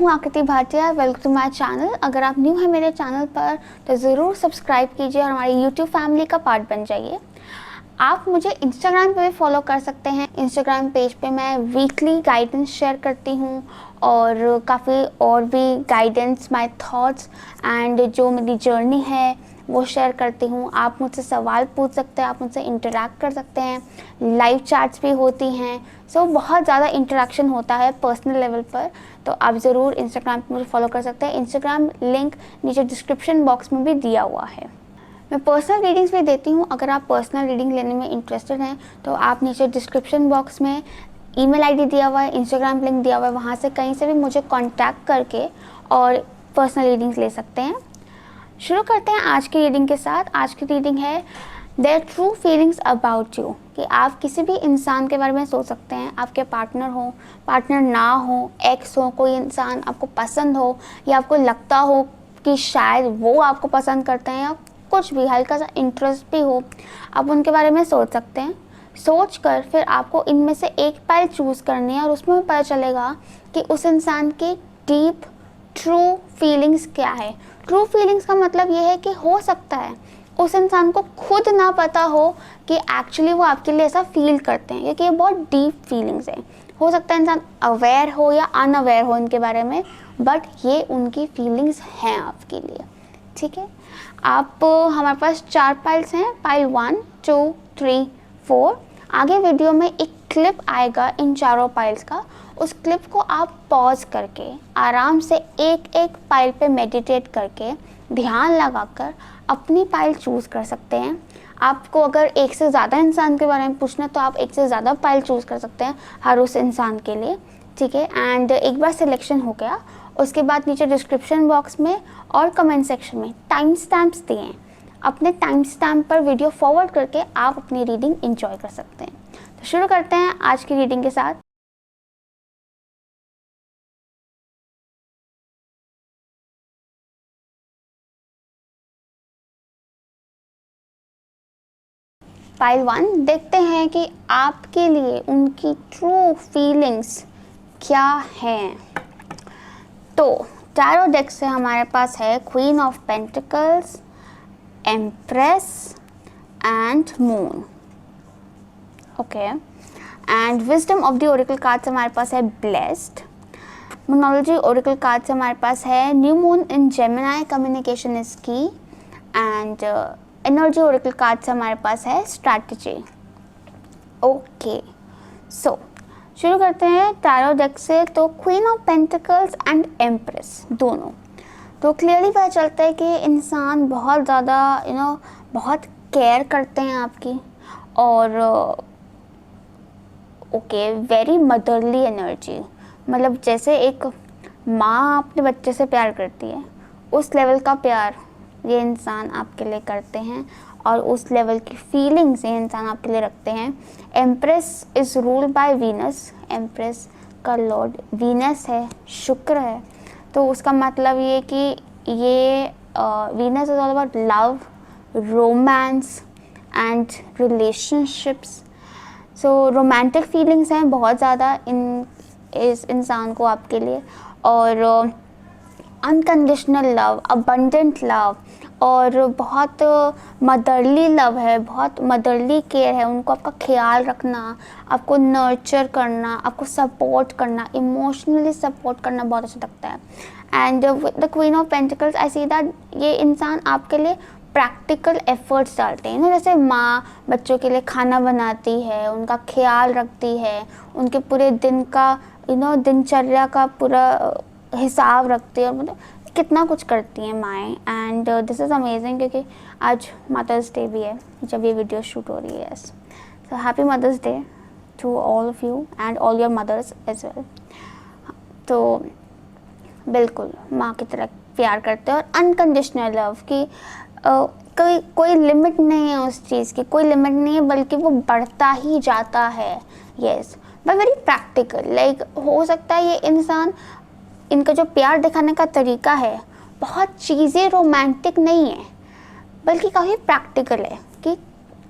हूँ Aakriti Bhatia. Welcome to my channel. अगर आप न्यू हैं मेरे चैनल पर तो ज़रूर सब्सक्राइब कीजिए और हमारे यूट्यूब फैमिली का पार्ट बन जाइए। आप मुझे इंस्टाग्राम पे भी फॉलो कर सकते हैं। इंस्टाग्राम पेज पे मैं वीकली गाइडेंस शेयर करती हूँ और काफ़ी और भी गाइडेंस, माय थॉट्स एंड जो मेरी जर्नी है वो शेयर करती हूँ। आप मुझसे सवाल पूछ सकते हैं, आप मुझसे इंटरेक्ट कर सकते हैं, लाइव चैट्स भी होती हैं। सो बहुत ज़्यादा इंटरेक्शन होता है पर्सनल लेवल पर, तो आप ज़रूर इंस्टाग्राम पे मुझे फॉलो कर सकते हैं। इंस्टाग्राम लिंक नीचे डिस्क्रिप्शन बॉक्स में भी दिया हुआ है। मैं पर्सनल रीडिंग्स भी देती हूँ। अगर आप पर्सनल रीडिंग लेने में इंटरेस्टेड हैं तो आप नीचे डिस्क्रिप्शन बॉक्स में ईमेल आईडी दिया हुआ है, इंस्टाग्राम लिंक दिया हुआ है, वहाँ से कहीं से भी मुझे कांटेक्ट करके और पर्सनल रीडिंग्स ले सकते हैं। शुरू करते हैं आज की रीडिंग के साथ। आज की रीडिंग है their true feelings about you, कि आप किसी भी इंसान के बारे में सोच सकते हैं। आपके पार्टनर हो, पार्टनर ना हो, एक्स हो, कोई इंसान आपको पसंद हो या आपको लगता हो कि शायद वो आपको पसंद करते हैं या कुछ भी हल्का सा इंटरेस्ट भी हो, आप उनके बारे में सोच सकते हैं। सोच कर फिर आपको इनमें से एक पाइल चूज़ करनी है और उसमें पता चलेगा कि उस इंसान की डीप ट्रू फीलिंग्स क्या है। ट्रू फीलिंग्स का मतलब ये है कि हो सकता है उस इंसान को खुद ना पता हो कि एक्चुअली वो आपके लिए ऐसा फील करते हैं, क्योंकि ये बहुत डीप फीलिंग्स है। हो सकता है इंसान अवेयर हो या अनअवेयर हो इनके बारे में, बट ये उनकी फीलिंग्स हैं आपके लिए। ठीक है, आप हमारे पास 4 पाइल्स हैं, पाइल 1, 2, 3, 4। आगे वीडियो में एक क्लिप आएगा इन चारों पाइल्स का। उस क्लिप को आप पॉज करके आराम से एक एक पाइल पे मेडिटेट करके ध्यान लगाकर अपनी पाइल चूज़ कर सकते हैं। आपको अगर एक से ज़्यादा इंसान के बारे में पूछना तो आप एक से ज़्यादा पाइल चूज़ कर सकते हैं हर उस इंसान के लिए। ठीक है, एंड एक बार सिलेक्शन हो गया उसके बाद नीचे डिस्क्रिप्शन बॉक्स में और कमेंट सेक्शन में टाइम स्टैम्प्स दिए हैं। अपने टाइम स्टैम्प पर वीडियो फॉरवर्ड करके आप अपनी रीडिंग एंजॉय कर सकते हैं। तो शुरू करते हैं आज की रीडिंग के साथ। पाइल 1, देखते हैं कि आपके लिए उनकी ट्रू फीलिंग्स क्या हैं। तो टैरो डेक से हमारे पास है queen of pentacles, empress and moon. Okay, and wisdom of the oracle card से हमारे पास है ब्लेस्ड। मोनोलॉजी ओरेकल कार्ड से हमारे पास है new moon in Gemini, communication is की। एंड एनर्जी ओरेकल कार्ड से हमारे पास है स्ट्रैटेजी। ओके, सो शुरू करते हैं टैरो डेक से। तो queen of pentacles and empress दोनों, तो क्लियरली पता चलता है कि इंसान बहुत ज़्यादा बहुत केयर करते हैं आपकी, और ओके, वेरी मदरली एनर्जी। मतलब जैसे एक माँ अपने बच्चे से प्यार करती है, उस लेवल का प्यार ये इंसान आपके लिए करते हैं और उस लेवल की फीलिंग्स ये इंसान आपके लिए रखते हैं। Empress is ruled by Venus. Empress का लॉर्ड वीनस है, शुक्र है। तो उसका मतलब ये कि ये Venus is all about love, romance and relationships. So romantic feelings हैं बहुत ज़्यादा इस इंसान को आपके लिए, और अनकंडीशनल लव, अबंडेंट लव, और बहुत मदरली लव है, बहुत मदरली केयर है। उनको आपका ख्याल रखना, आपको नर्चर करना, आपको सपोर्ट करना, इमोशनली सपोर्ट करना बहुत अच्छा लगता है। And the queen of pentacles, I see that ये इंसान आपके लिए प्रैक्टिकल एफर्ट्स डालते हैं ना, जैसे माँ बच्चों के लिए खाना बनाती है, उनका ख्याल रखती है, उनके पूरे दिन का दिनचर्या का पूरा हिसाब रखती है, मतलब कितना कुछ करती हैं माएँ। एंड दिस इज़ अमेजिंग, क्योंकि आज मदर्स डे भी है जब ये वीडियो शूट हो रही है। So happy Mother's Day to all of you and all your mothers as well. तो बिल्कुल माँ की तरह प्यार करते हैं, और अनकंडीशनल लव की कोई लिमिट नहीं है उस चीज़ की, कोई लिमिट नहीं है, बल्कि वो बढ़ता ही जाता है। Yes, but very practical. Like हो सकता है ये इंसान, इनका जो प्यार दिखाने का तरीका है बहुत चीज़ें रोमांटिक नहीं है, बल्कि काफ़ी प्रैक्टिकल है कि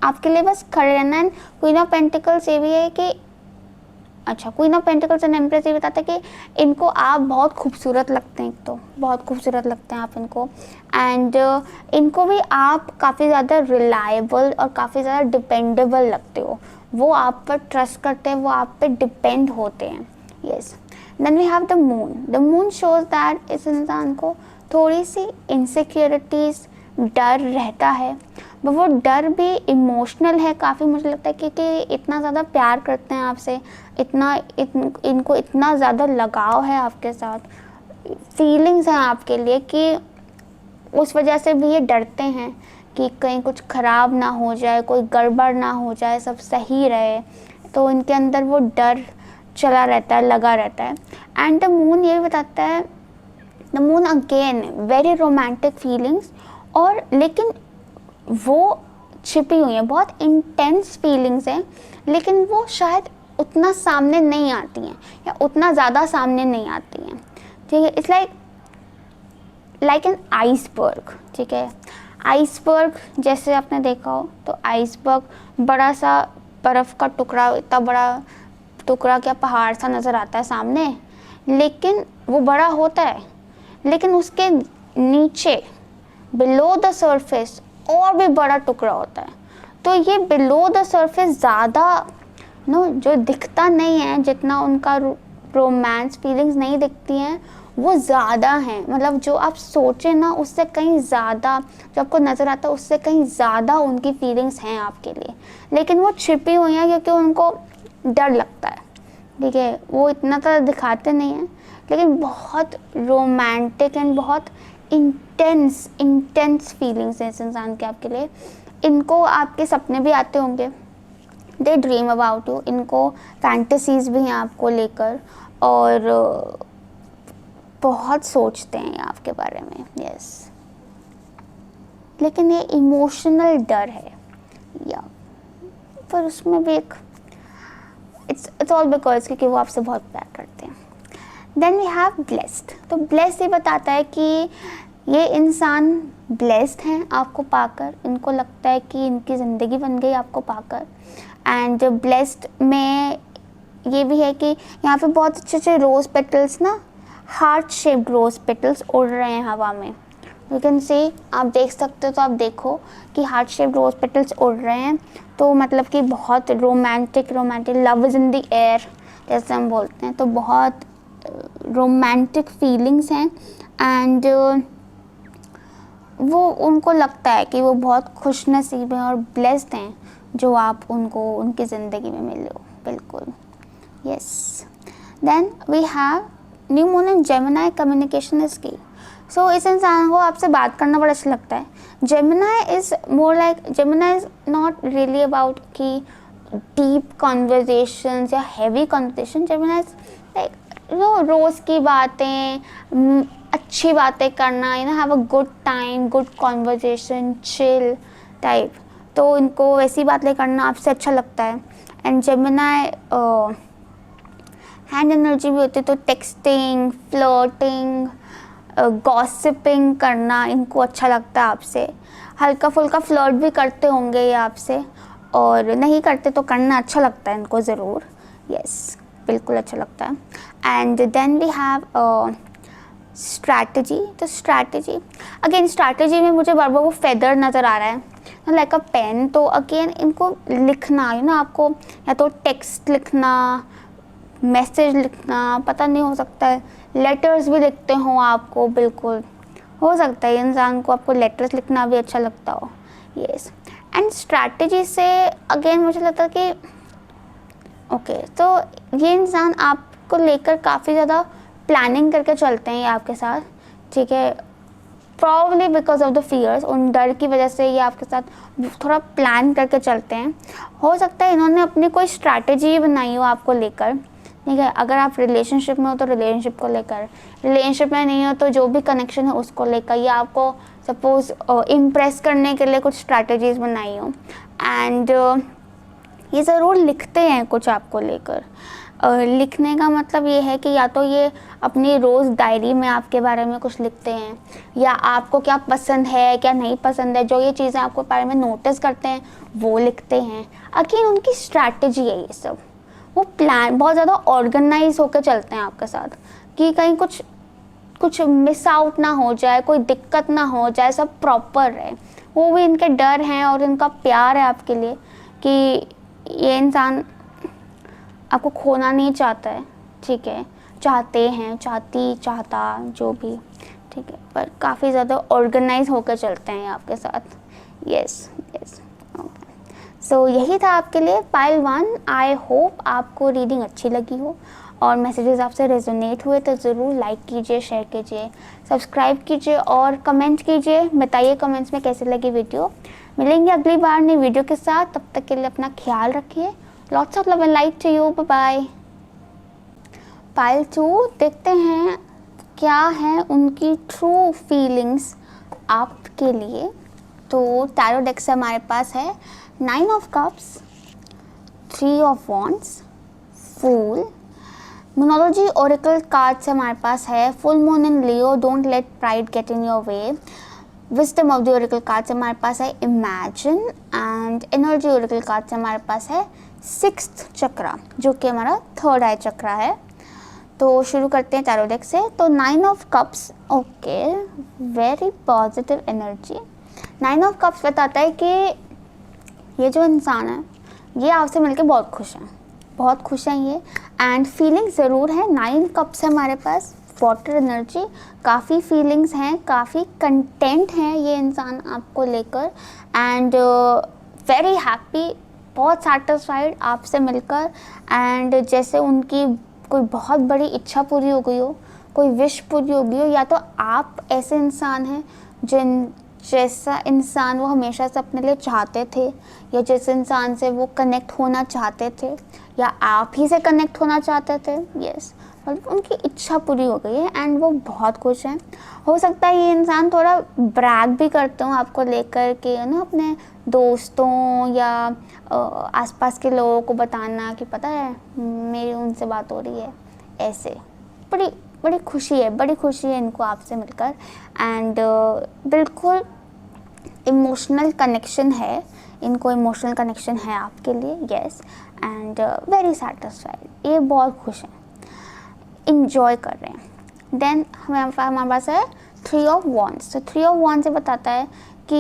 आपके लिए बस खड़े रहना है। क्वीन ऑफ पेंटिकल्स ये भी है कि अच्छा, queen of pentacles and empress ये बताता है कि इनको आप बहुत खूबसूरत लगते हैं, एक तो बहुत खूबसूरत लगते हैं आप इनको, एंड इनको भी आप काफ़ी ज़्यादा रिलायबल और काफ़ी ज़्यादा डिपेंडेबल लगते हो। वो आप पर ट्रस्ट करते हैं, वो आप पे डिपेंड होते हैं। Yes, then we have the moon. The moon shows that इस इंसान को थोड़ी सी इनसिक्योरिटीज़, डर रहता है, पर वो डर भी इमोशनल है काफ़ी, मुझे लगता है, क्योंकि इतना ज़्यादा प्यार करते हैं आपसे, इनको इतना ज़्यादा लगाव है आपके साथ, फीलिंग्स हैं आपके लिए, कि उस वजह से भी ये डरते हैं कि कहीं कुछ ख़राब ना हो जाए, कोई गड़बड़ ना हो जाए, सब सही रहे। तो इनके अंदर वो डर चला रहता है, लगा रहता है। एंड द मून ये भी बताता है, the moon again very romantic feelings, और लेकिन वो छिपी हुई हैं, बहुत इंटेंस फीलिंग्स हैं, लेकिन वो शायद उतना सामने नहीं आती हैं या उतना ज़्यादा सामने नहीं आती हैं। ठीक है, इट्स लाइक एन आइसबर्ग। ठीक है, आइसबर्ग जैसे आपने देखा हो तो आइसबर्ग बड़ा सा बर्फ़ का टुकड़ा, इतना बड़ा टुकड़ा क्या पहाड़ सा नज़र आता है सामने, लेकिन वो बड़ा होता है, लेकिन उसके नीचे बिलो द सरफेस और भी बड़ा टुकड़ा होता है। तो ये बिलो द सरफेस ज़्यादा जो दिखता नहीं है, जितना उनका रोमांस फीलिंग्स नहीं दिखती हैं, वो ज़्यादा हैं। मतलब जो आप सोचें ना, उससे कहीं ज़्यादा, जो आपको नज़र आता है उससे कहीं ज़्यादा उनकी फीलिंग्स हैं आपके लिए, लेकिन वो छिपी हुई हैं क्योंकि उनको डर लगता है। ठीक है, वो इतना तो दिखाते नहीं हैं, लेकिन बहुत रोमांटिक एंड बहुत इंटेंस फीलिंग्स हैं इस इंसान के आपके लिए। इनको आपके सपने भी आते होंगे, दे ड्रीम अबाउट यू, इनको फैंटेसीज भी हैं आपको लेकर, और बहुत सोचते हैं आपके बारे में। यस, लेकिन ये इमोशनल डर है, या पर उसमें भी एक इट्स ऑल बिकॉज क्योंकि वो आपसे बहुत प्यार करते हैं। Then we have blessed. तो ब्लेस्ड ये बताता है कि ये इंसान ब्लेस्ड हैं आपको पाकर, इनको लगता है कि इनकी ज़िंदगी बन गई आपको पाकर। एंड ब्लेस्ड में ये भी है कि यहाँ पे बहुत अच्छे अच्छे रोज़ पेटल्स ना, हार्ट शेप्ड रोज़ पेटल्स उड़ रहे हैं हवा में। यू कैन सी, आप देख सकते हो तो आप देखो कि हार्ट शेप्ड रोज़ पेटल्स उड़ रहे हैं, तो मतलब कि बहुत romantic love is in the air जैसे हम बोलते हैं, तो बहुत रोमांटिक फीलिंग्स हैं। एंड वो उनको लगता है कि वो बहुत खुश नसीब हैं और ब्लेस्ड हैं जो आप उनको उनकी ज़िंदगी में मिले हो। बिल्कुल, yes. Then we have new moon in Gemini, communication is key. So इस इंसान को आपसे बात करना बड़ा अच्छा लगता है। Gemini is more like, Gemini is not really about कि डीप कॉन्वर्जेशंस या heavy conversation. Gemini is like रोज़ की बातें, अच्छी बातें करना, have a good time, good conversation, chill type. तो इनको वैसी बातें करना आपसे अच्छा लगता है। एंड जेमिनी हैंड एनर्जी भी होती है, तो टेक्सटिंग, फ्लर्टिंग, गॉसिपिंग करना इनको अच्छा लगता है आपसे। हल्का फुल्का फ्लर्ट भी करते होंगे ये आपसे, और नहीं करते तो करना अच्छा लगता है इनको ज़रूर। यस, बिल्कुल अच्छा लगता है। And then we have strategy. तो स्ट्रैटेजी अगेन, स्ट्रैटेजी में मुझे बार बार वो फेदर नज़र आ रहा है, लाइक अ पेन। तो अगेन इनको लिखना, आपको या तो टेक्स्ट लिखना, मैसेज लिखना, पता नहीं, हो सकता है लेटर्स भी लिखते हो आपको, बिल्कुल हो सकता है इंसान को आपको लेटर्स लिखना भी अच्छा लगता हो। यस, एंड स्ट्रैटेजी से अगेन मुझे लगता है कि ओके, तो ये इंसान आपको लेकर काफ़ी ज़्यादा प्लानिंग करके चलते हैं ये आपके साथ। ठीक है, probably because of the fears, उन डर की वजह से ये आपके साथ थोड़ा प्लान करके चलते हैं। हो सकता है इन्होंने अपनी कोई स्ट्रैटेजी बनाई हो आपको लेकर। ठीक है, अगर आप रिलेशनशिप में हो तो रिलेशनशिप को लेकर, रिलेशनशिप में नहीं हो तो जो भी कनेक्शन है उसको लेकर, या आपको सपोज इम्प्रेस करने के लिए कुछ स्ट्रैटेजीज बनाई हो। एंड ये ज़रूर लिखते हैं कुछ आपको लेकर। लिखने का मतलब ये है कि या तो ये अपनी रोज़ डायरी में आपके बारे में कुछ लिखते हैं, या आपको क्या पसंद है क्या नहीं पसंद है, जो ये चीज़ें आपको बारे में नोटिस करते हैं वो लिखते हैं। अगेन उनकी स्ट्रैटेजी है ये सब, वो प्लान बहुत ज़्यादा ऑर्गेनाइज होकर चलते हैं आपके साथ, कि कहीं कुछ मिस आउट ना हो जाए, कोई दिक्कत ना हो जाए, सब प्रॉपर रहे। वो भी इनके डर हैं और इनका प्यार है आपके लिए कि ये इंसान आपको खोना नहीं चाहता है, ठीक है, चाहते हैं, चाहता जो भी, ठीक है, पर काफ़ी ज़्यादा ऑर्गेनाइज होकर चलते हैं आपके साथ। यस यस, सो यही था आपके लिए पाइल 1। आई होप आपको रीडिंग अच्छी लगी हो और मैसेजेस आपसे रेजोनेट हुए तो ज़रूर लाइक कीजिए, शेयर कीजिए, सब्सक्राइब कीजिए और कमेंट कीजिए। बताइए कमेंट्स में कैसे लगी वीडियो। मिलेंगे अगली बार नई वीडियो के साथ, तब तक के लिए अपना ख्याल रखिए। Lots of love and light to you, bye bye. Pile 2 देखते हैं क्या है उनकी ट्रू फीलिंग्स आपके लिए। तो टैरो डेक से हमारे पास है 9 of cups, 3 of wands, fool. Moonology oracle card से हमारे पास है full moon in Leo, don't let pride get in your way. Wisdom of the oracle card से हमारे पास है imagine, and energy oracle card से हमारे पास है 6th चक्रा, जो कि हमारा 3rd आई चक्रा है। तो शुरू करते हैं टैरो डेक से। तो 9 of cups, okay, very positive energy. 9 of cups बताता है कि ये जो इंसान है ये आपसे मिलकर बहुत खुश है, बहुत खुश हैं ये, एंड फीलिंग्स ज़रूर है। 9 कप्स है हमारे पास, वाटर एनर्जी, काफ़ी फीलिंग्स हैं, काफ़ी कंटेंट हैं ये इंसान आपको लेकर, एंड वेरी हैप्पी, बहुत सेटिस्फाइड आपसे मिलकर। एंड जैसे उनकी कोई बहुत बड़ी इच्छा पूरी हो गई हो, कोई विश पूरी हो गई हो, या तो आप ऐसे इंसान हैं जैसा इंसान वो हमेशा से अपने लिए चाहते थे, या जिस इंसान से वो कनेक्ट होना चाहते थे, या आप ही से कनेक्ट होना चाहते थे। यस, मतलब उनकी इच्छा पूरी हो गई है एंड वो बहुत खुश हैं। हो सकता है ये इंसान थोड़ा ब्रैग भी करते हो आपको लेकर के, ना, अपने दोस्तों या आसपास के लोगों को बताना कि पता है मेरी उनसे बात हो रही है। ऐसे बड़ी खुशी है, बड़ी खुशी है इनको आपसे मिलकर, एंड बिल्कुल इमोशनल कनेक्शन है, इनको इमोशनल कनेक्शन है आपके लिए। यस, एंड वेरी सेटिस्फाइड, ये बहुत खुश हैं, इंजॉय कर रहे हैं। देन हमारे पास है 3 ऑफ वॉन्ड्स। तो 3 ऑफ वॉन्ड्स से बताता है कि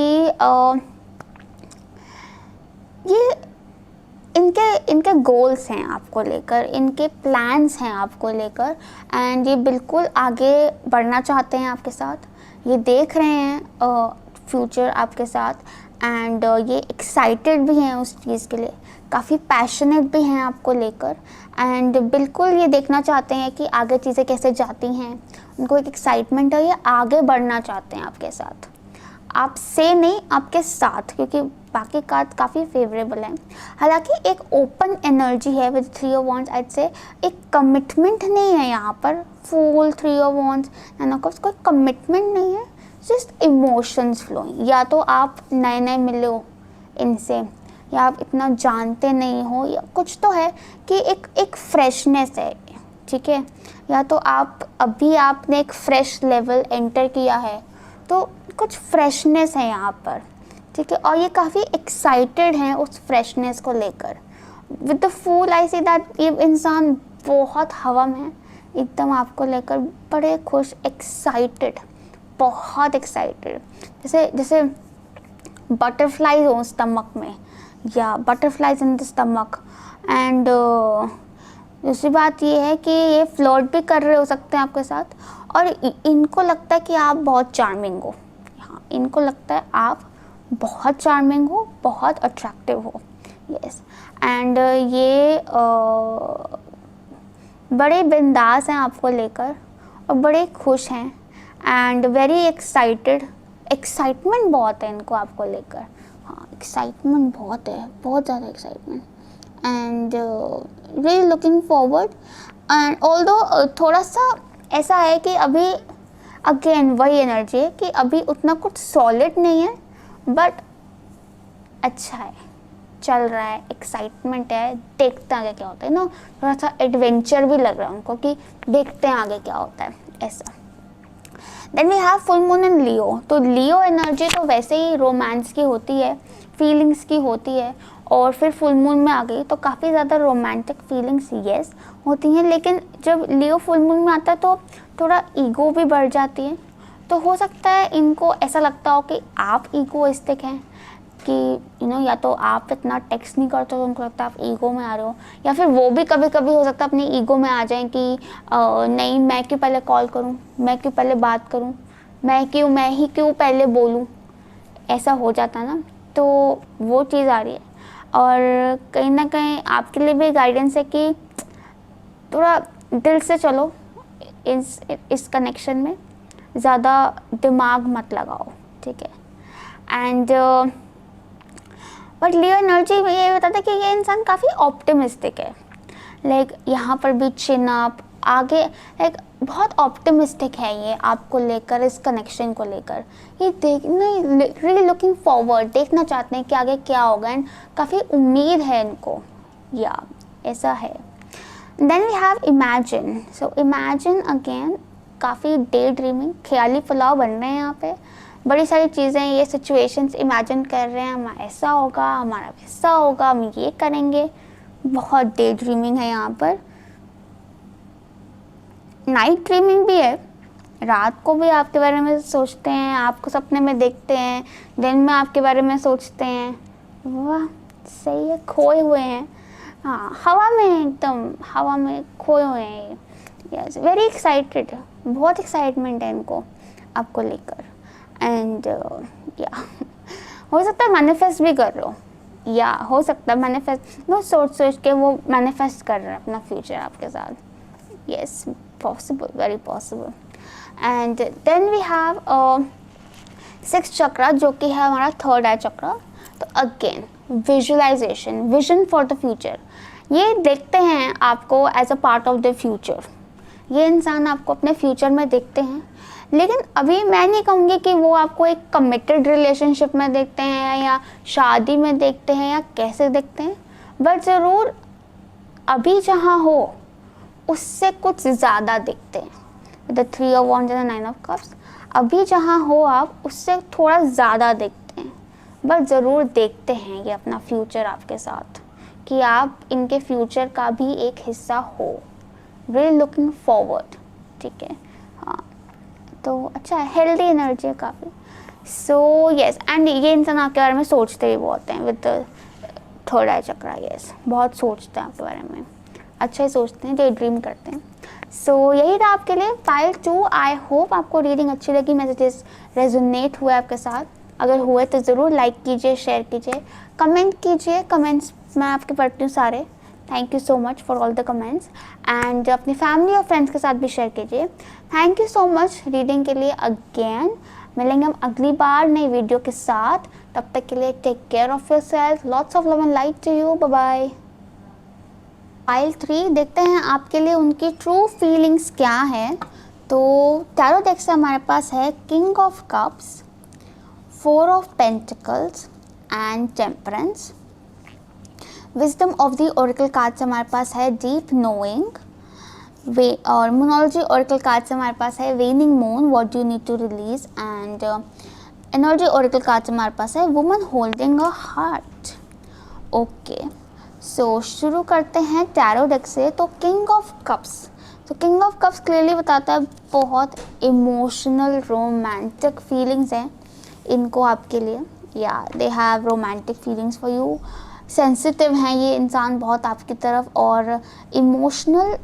ये इनके गोल्स हैं आपको लेकर, इनके प्लान्स हैं आपको लेकर, एंड ये बिल्कुल आगे बढ़ना चाहते हैं आपके साथ। ये देख रहे हैं फ्यूचर आपके साथ, एंड ये एक्साइटेड भी हैं उस चीज़ के लिए, काफ़ी पैशनेट भी हैं आपको लेकर, एंड बिल्कुल ये देखना चाहते हैं कि आगे चीज़ें कैसे जाती हैं। उनको एक एक्साइटमेंट है, ये आगे बढ़ना चाहते हैं आपके साथ, आपसे नहीं, आपके साथ, क्योंकि बाकी कार्ड काफ़ी फेवरेबल हैं। हालांकि एक ओपन एनर्जी है विद 3 ऑफ वॉन्ड्स, आई से एक कमिटमेंट नहीं है यहाँ पर। फूल, 3 ऑफ वॉन्ड्स, 9 ऑफ कप्स, कोई कमिटमेंट नहीं है, जस्ट इमोशंस फ्लोइंग। या तो आप नए मिले हो इनसे, या आप इतना जानते नहीं हो, या कुछ तो है कि एक फ्रेशनेस है, ठीक है, या तो अभी आपने एक फ्रेश लेवल एंटर किया है, तो कुछ फ्रेशनेस है यहाँ पर, ठीक है, और ये काफ़ी एक्साइटेड हैं उस फ्रेशनेस को लेकर। With the fool I see that ये इंसान बहुत हवा में है, एकदम आपको लेकर बड़े खुश, एक्साइटेड, बहुत एक्साइटेड, जैसे बटरफ्लाइज हो स्टमक में, या butterflies in the stomach. And दूसरी बात ये है कि ये फ्लर्ट भी कर रहे हो सकते हैं आपके साथ, और इनको लगता है कि आप बहुत चार्मिंग हो। हाँ, इनको लगता है आप बहुत चार्मिंग हो, बहुत अट्रैक्टिव हो। यस, एंड ये बड़े बिंदास हैं आपको लेकर और बड़े खुश हैं, एंड वेरी एक्साइटेड, एक्साइटमेंट बहुत है इनको आपको लेकर। हाँ, एक्साइटमेंट बहुत है, बहुत ज़्यादा excitement, and really looking forward. And although थोड़ा सा ऐसा है कि अभी अगेन वही एनर्जी है कि अभी उतना कुछ सॉलिड नहीं है, बट अच्छा है, चल रहा है, एक्साइटमेंट है, देखते हैं आगे क्या होता है ना, थोड़ा सा एडवेंचर भी लग रहा है उनको कि देखते हैं आगे क्या होता है, ऐसा। Then we have full moon in Leo. तो लियो एनर्जी तो वैसे ही रोमांस की होती है, फीलिंग्स की होती है, और फिर फुल मून में आ गई तो काफ़ी ज़्यादा रोमांटिक फीलिंग्स येस होती हैं, लेकिन जब लियो फुल मून में आता है तो थोड़ा ईगो भी बढ़ जाती है। तो हो सकता है इनको ऐसा लगता हो कि आप ईगोइस्टिक हैं, कि या तो आप इतना टेक्स्ट नहीं करते तो उनको लगता है आप ईगो में आ रहे हो, या फिर वो भी कभी कभी हो सकता है अपनी ईगो में आ जाएं कि नहीं मैं क्यों पहले कॉल करूं, मैं क्यों पहले बात करूं, मैं ही क्यों पहले बोलूं, ऐसा हो जाता ना। तो वो चीज़ आ रही है। और कहीं ना कहीं आपके लिए भी गाइडेंस है कि थोड़ा दिल से चलो इस कनेक्शन में, ज़्यादा दिमाग मत लगाओ, ठीक है। एंड बट लियो एनर्जी में ये बताता है कि ये इंसान काफ़ी ऑप्टिमिस्टिक है, लाइक यहाँ पर भी चिन अप आगे, लाइक बहुत ऑप्टिमिस्टिक है ये आपको लेकर, इस कनेक्शन को लेकर। ये रियली लुकिंग फॉरवर्ड, देखना चाहते हैं कि आगे क्या होगा, एंड काफ़ी उम्मीद है इनको, या ऐसा है। Then we have imagine. So imagine again काफ़ी डे ड्रीमिंग, ख्याली पुलाव बन रहे हैं यहाँ पे, बड़ी सारी चीज़ें, ये सिचुएशंस इमेजिन कर रहे हैं, हमारा ऐसा होगा, हमारा वैसा होगा, हम ये करेंगे, बहुत डे ड्रीमिंग है यहाँ पर। नाइट ड्रीमिंग भी है, रात को भी आपके बारे में सोचते हैं, आपको सपने में देखते हैं, दिन में आपके बारे में सोचते हैं। वाह सही है, खोए हुए हैं, हाँ हवा में, एकदम हवा में खोए हुए हैं। यस वेरी एक्साइटेड, बहुत एक्साइटमेंट है इनको आपको लेकर। एंड या हो सकता है मैनिफेस्ट भी कर रहे हो, या हो सकता है मैनिफेस्ट सोच के वो मैनिफेस्ट कर रहे हैं अपना फ्यूचर आपके साथ। Yes possible, very possible. And then we have 6th chakra, जो कि है हमारा 3rd आई चक्रा। तो again visualisation, vision for the future, ये देखते हैं आपको as a part of the future. ये इंसान आपको अपने फ्यूचर में देखते हैं, लेकिन अभी मैं नहीं कहूँगी कि वो आपको एक कमिटेड रिलेशनशिप में देखते हैं या शादी में देखते हैं या कैसे देखते हैं, बट ज़रूर अभी जहाँ हो उससे कुछ ज़्यादा देखते हैं। The 3 of Wands and the 9 of Cups, अभी जहाँ हो आप उससे थोड़ा ज़्यादा देखते हैं, बट ज़रूर देखते हैं ये अपना फ्यूचर आपके साथ, कि आप इनके फ्यूचर का भी एक हिस्सा हो। रियली लुकिंग फॉरवर्ड, ठीक है। हाँ तो अच्छा है, हेल्दी एनर्जी है काफ़ी। सो यस, एंड ये इंसान आपके बारे में सोचते भी बहुत हैं with 3rd eye chakra. Yes बहुत सोचते हैं आपके बारे में, अच्छा ही सोचते हैं, डे ड्रीम करते हैं। सो यही था आपके लिए पाइल 2। आई होप आपको रीडिंग अच्छी लगी, मैसेजेस रेजोनेट हुए आपके साथ। अगर हुए तो ज़रूर लाइक कीजिए, शेयर कीजिए, कमेंट कीजिए। कमेंट्स मैं आपके पढ़ती हूँ सारे। Thank you so much for all the comments, and अपनी फैमिली और फ्रेंड्स के साथ भी शेयर कीजिए। Thank you so much reading के लिए। अगेन मिलेंगे हम अगली बार नई वीडियो के साथ, तब तक के लिए take care of your self, lots of love and light to you, bye bye. Pile 3 देखते हैं आपके लिए उनकी ट्रू फीलिंग्स क्या है। तो टैरो डेक से हमारे पास है king of cups, 4 of pentacles and temperance. Wisdom of the oracle card से हमारे पास है डीप नोइंग, वे और मोनोलॉजी ओरेकल कार्ड से हमारे पास है waning moon, what you need to release, and energy oracle card से हमारे पास है woman holding a heart. Okay so शुरू करते हैं टैरो डेक से। तो किंग ऑफ कप्स, तो किंग ऑफ कप्स क्लियरली बताता है बहुत इमोशनल रोमांटिक फीलिंग्स हैं इनको आपके लिए, या they have romantic feelings for you. Sensitive हैं ये इंसान बहुत आपकी तरफ, और इमोशनल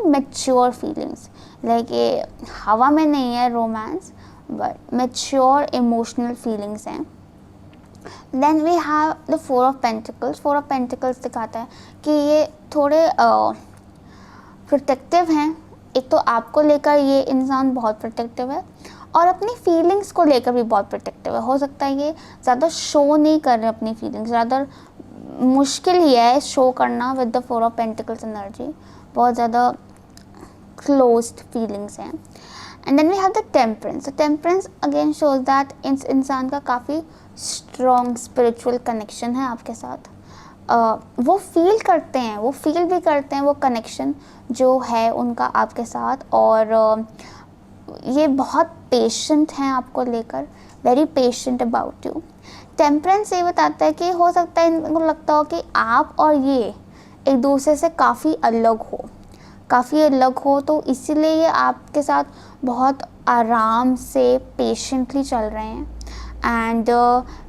मैच्योर फीलिंग्स, लाइक ये हवा में नहीं है romance, but mature emotional feelings हैं। Then we have the 4 of pentacles. 4 of pentacles दिखाता है कि ये थोड़े प्रोटेक्टिव हैं। एक तो आपको लेकर ये इंसान बहुत प्रोटेक्टिव है, और अपनी फीलिंग्स को लेकर भी बहुत प्रोटेक्टिव है। हो सकता है ये ज़्यादा शो नहीं कर रहे अपनी फीलिंग्स, ज़्यादा मुश्किल ही है शो करना with the 4 of pentacles energy, बहुत ज़्यादा क्लोज्ड फीलिंग्स हैं। And then we have the temperance. Temperance again shows that इंसान का काफ़ी स्ट्रॉन्ग स्पिरिचुअल कनेक्शन है आपके साथ। वो फील करते हैं, वो फील भी करते हैं वो कनेक्शन जो है उनका आपके साथ, और ये बहुत पेशेंट हैं आपको लेकर, very patient about you. Temperance ये बताता है कि हो सकता है इनको लगता हो कि आप और ये एक दूसरे से काफ़ी अलग हो, तो इसीलिए ये आपके साथ बहुत आराम से पेशेंटली चल रहे हैं। एंड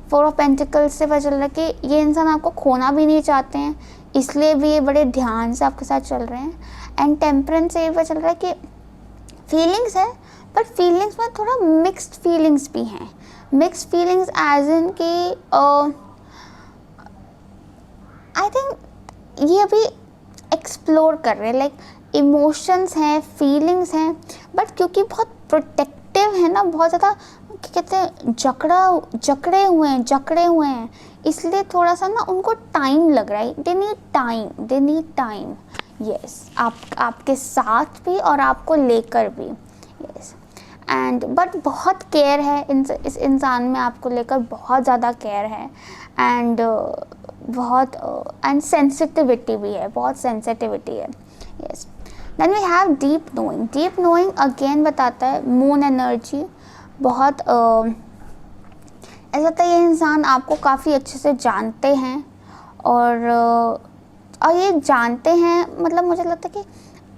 4 ऑफ पेंटिकल्स से पता चल रहा है कि ये इंसान आपको खोना भी नहीं चाहते हैं, इसलिए भी ये बड़े ध्यान से आपके साथ चल रहे हैं। एंड टेम्परेंस से ये पता चल रहा है कि फीलिंग्स है, पर फीलिंग्स में थोड़ा मिक्स्ड फीलिंग्स भी हैं। मिक्स्ड फीलिंग्स एज इन कि आई थिंक ये अभी एक्सप्लोर कर रहे हैं, लाइक इमोशंस हैं, फीलिंग्स हैं, बट क्योंकि बहुत प्रोटेक्टिव है ना, बहुत ज़्यादा क्या कहते हैं, जकड़े हुए हैं, इसलिए थोड़ा सा ना उनको टाइम लग रहा है। दे नीड टाइम यस, आपके साथ भी और आपको लेकर भी। यस एंड बट बहुत केयर है इस इंसान में, आपको लेकर बहुत ज़्यादा केयर है। एंड सेंसिटिविटी भी है, बहुत सेंसिटिविटी है। Yes then we have deep knowing again बताता है मून एनर्जी। बहुत ऐसा लगता है ये इंसान आपको काफ़ी अच्छे से जानते हैं, और ये जानते हैं, मतलब मुझे लगता है कि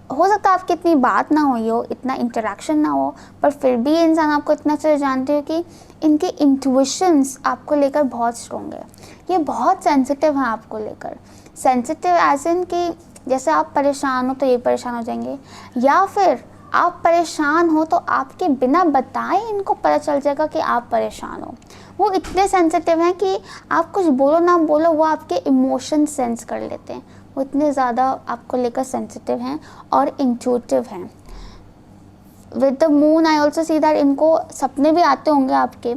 हो सकता है आपकी इतनी बात ना हुई हो, इतना इंटरेक्शन ना हो, पर फिर भी ये इंसान आपको इतना अच्छे से जानते हो कि इनके इंट्यूशंस आपको लेकर बहुत स्ट्रॉन्ग है। ये बहुत सेंसिटिव हैं आपको लेकर, सेंसिटिव एज इन कि जैसे आप परेशान हो तो ये परेशान हो जाएंगे, या फिर आप परेशान हो तो आपके बिना बताए इनको पता चल जाएगा कि आप परेशान हो। वो इतने सेंसिटिव हैं कि आप कुछ बोलो ना बोलो, वो आपके इमोशन सेंस कर लेते हैं। वो इतने ज़्यादा आपको लेकर सेंसिटिव हैं और इंट्यूटिव हैं। With the moon I also see that इनको सपने भी आते होंगे आपके,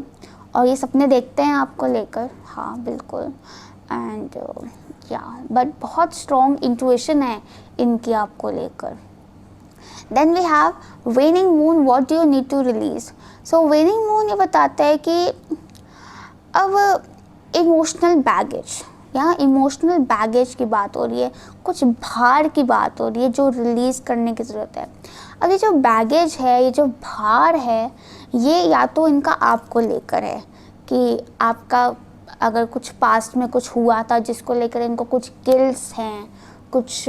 और ये सपने देखते हैं आपको लेकर, हाँ बिल्कुल। एंड बट बहुत स्ट्रॉन्ग इंट्यूशन है इनकी आपको लेकर। Then we have waning moon, what do you need to release. So waning moon ये बताता है कि अब इमोशनल बैगेज, यहाँ इमोशनल बैगेज की बात हो रही है, कुछ भार की बात हो रही है जो रिलीज़ करने की ज़रूरत है। अब ये जो बैगेज है, ये जो भार है, ये या तो इनका आपको लेकर है कि आपका अगर कुछ पास्ट में कुछ हुआ था जिसको लेकर इनको कुछ गिल्ट्स हैं, कुछ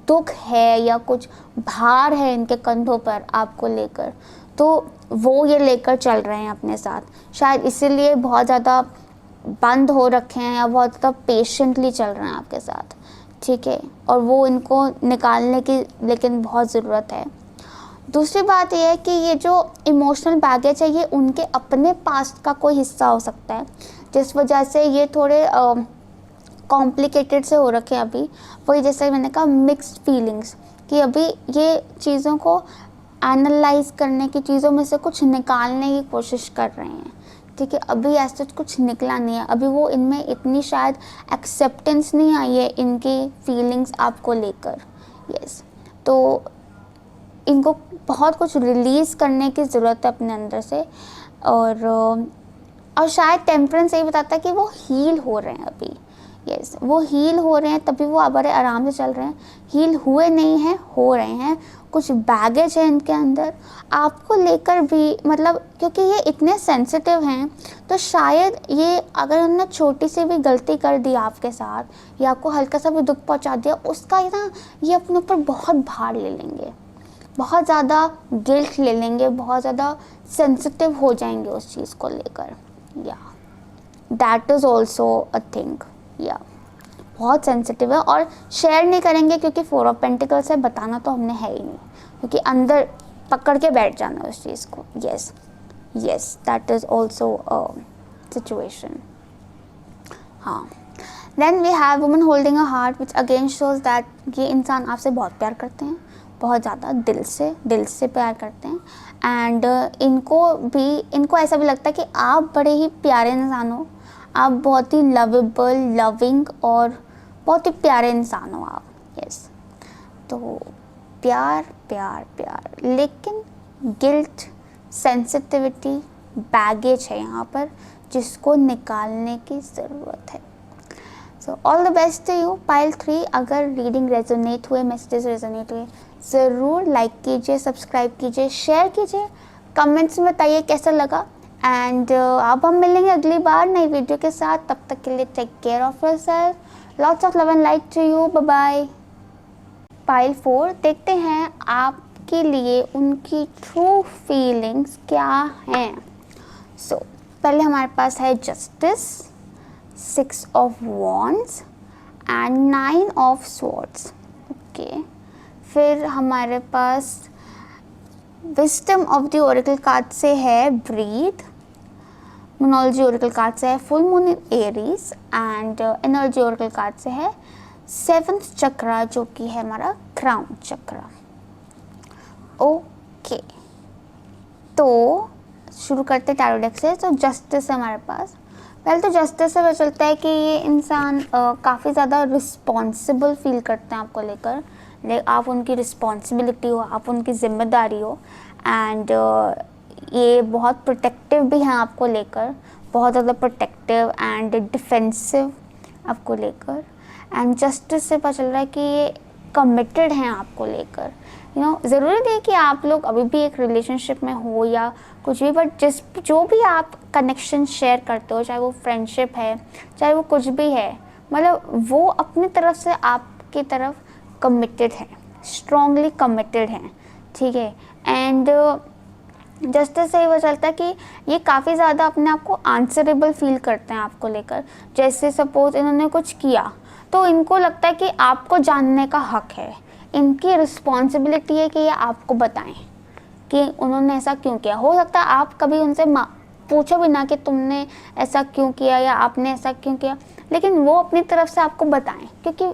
दुख है, या कुछ भार है इनके कंधों पर आपको लेकर, तो वो ये लेकर चल रहे हैं अपने साथ। शायद इसीलिए बहुत ज़्यादा बंद हो रखे हैं, या बहुत ज़्यादा पेशेंटली चल रहे हैं आपके साथ, ठीक है। और वो इनको निकालने की लेकिन बहुत ज़रूरत है। दूसरी बात ये है कि ये जो इमोशनल बैगेज है, ये उनके अपने पास्ट का कोई हिस्सा हो सकता है, जिस वजह से ये थोड़े कॉम्प्लिकेटेड से हो रखे हैं अभी। वही जैसे मैंने कहा मिक्स्ड फीलिंग्स, कि अभी ये चीज़ों को एनालाइज करने की, चीज़ों में से कुछ निकालने की कोशिश कर रहे हैं, ठीक है। अभी ऐसा कुछ निकला नहीं है, अभी वो इनमें इतनी शायद एक्सेप्टेंस नहीं आई है इनकी फीलिंग्स आपको लेकर। यस तो इनको बहुत कुछ रिलीज़ करने की ज़रूरत है अपने अंदर से। और शायद टेम्परेंस यही बताता है कि वो हील हो रहे हैं अभी। यस वो हील हो रहे हैं, तभी वो बड़े आराम से चल रहे हैं। हील हुए नहीं हैं, हो रहे हैं। कुछ बैगेज है इनके अंदर आपको लेकर भी, मतलब क्योंकि ये इतने सेंसिटिव हैं, तो शायद ये अगर उन्होंने छोटी सी भी गलती कर दी आपके साथ, या आपको हल्का सा भी दुख पहुंचा दिया, उसका ना ये अपने ऊपर बहुत भार ले लेंगे, बहुत ज़्यादा गिल्ट ले लेंगे, बहुत ज़्यादा सेंसिटिव हो जाएंगे उस चीज़ को लेकर। या that is also a thing. या बहुत सेंसिटिव है, और शेयर नहीं करेंगे क्योंकि 4 ऑफ पेंटिकल्स है, बताना तो हमने है ही नहीं, क्योंकि अंदर पकड़ के बैठ जाना उस चीज़ को। Yes that is also a situation. हाँ then we have woman holding a heart, which again shows that ये इंसान आपसे बहुत प्यार करते हैं, बहुत ज़्यादा दिल से प्यार करते हैं। एंड इनको ऐसा भी लगता है कि आप बड़े ही प्यारे इंसान हो, आप बहुत ही लवेबल, लविंग और बहुत ही प्यारे इंसान हो आप। यस तो प्यार प्यार प्यार, लेकिन गिल्ट, सेंसिटिविटी, बैगेज है यहाँ पर जिसको निकालने की ज़रूरत है। So all the best to you pile 3। अगर रीडिंग रेजोनेट हुए, मैसेजेस रेजोनेट हुए, ज़रूर लाइक कीजिए, सब्सक्राइब कीजिए, शेयर कीजिए, कमेंट्स में बताइए कैसा लगा। एंड अब हम मिलेंगे अगली बार नई वीडियो के साथ. तब तक के लिए take care of yourself. Lots of love and light to you. Bye bye. Pile 4 देखते हैं आपके लिए उनकी ट्रू फीलिंग्स क्या हैं. सो पहले हमारे पास है justice, 6 of wands and 9 of swords. Okay, फिर हमारे पास wisdom of the oracle card से है ब्रीथ. मोनोलॉजी ओरेकल कार्ड से है full moon in Aries. And energy oracle card से है 7th चक्रा, जो कि है हमारा क्राउन चक्रा. ओके, तो शुरू करते टैरो डेक से. तो जस्टिस है हमारे पास. पहले तो जस्टिस से पता चलता है कि ये इंसान काफ़ी ज़्यादा रिस्पॉन्सिबल फील करते हैं आपको लेकर. आप उनकी रिस्पॉन्सिबिलिटी हो, आप उनकी जिम्मेदारी हो. एंड ये बहुत प्रोटेक्टिव भी हैं आपको लेकर, बहुत ज़्यादा प्रोटेक्टिव एंड डिफेंसिव आपको लेकर. एंड जस्टिस से पता चल रहा है कि ये कमिटेड हैं आपको लेकर. ज़रूरी नहीं कि आप लोग अभी भी एक रिलेशनशिप में हो या कुछ भी, बट जो भी आप कनेक्शन शेयर करते हो, चाहे वो फ्रेंडशिप है, चाहे वो कुछ भी है, मतलब वो अपनी तरफ से आपकी तरफ कमिटेड है, स्ट्रॉन्गली कमिटेड हैं. ठीक है. एंड जस्टिस से ये पता चलता है कि ये काफ़ी ज़्यादा अपने आप को आंसरेबल फील करते हैं आपको लेकर. जैसे सपोज इन्होंने कुछ किया तो इनको लगता है कि आपको जानने का हक है. इनकी रिस्पॉन्सिबिलिटी है कि ये आपको बताएं कि उन्होंने ऐसा क्यों किया. हो सकता है आप कभी उनसे पूछो भी ना कि तुमने ऐसा क्यों किया या आपने ऐसा क्यों किया, लेकिन वो अपनी तरफ से आपको बताएं, क्योंकि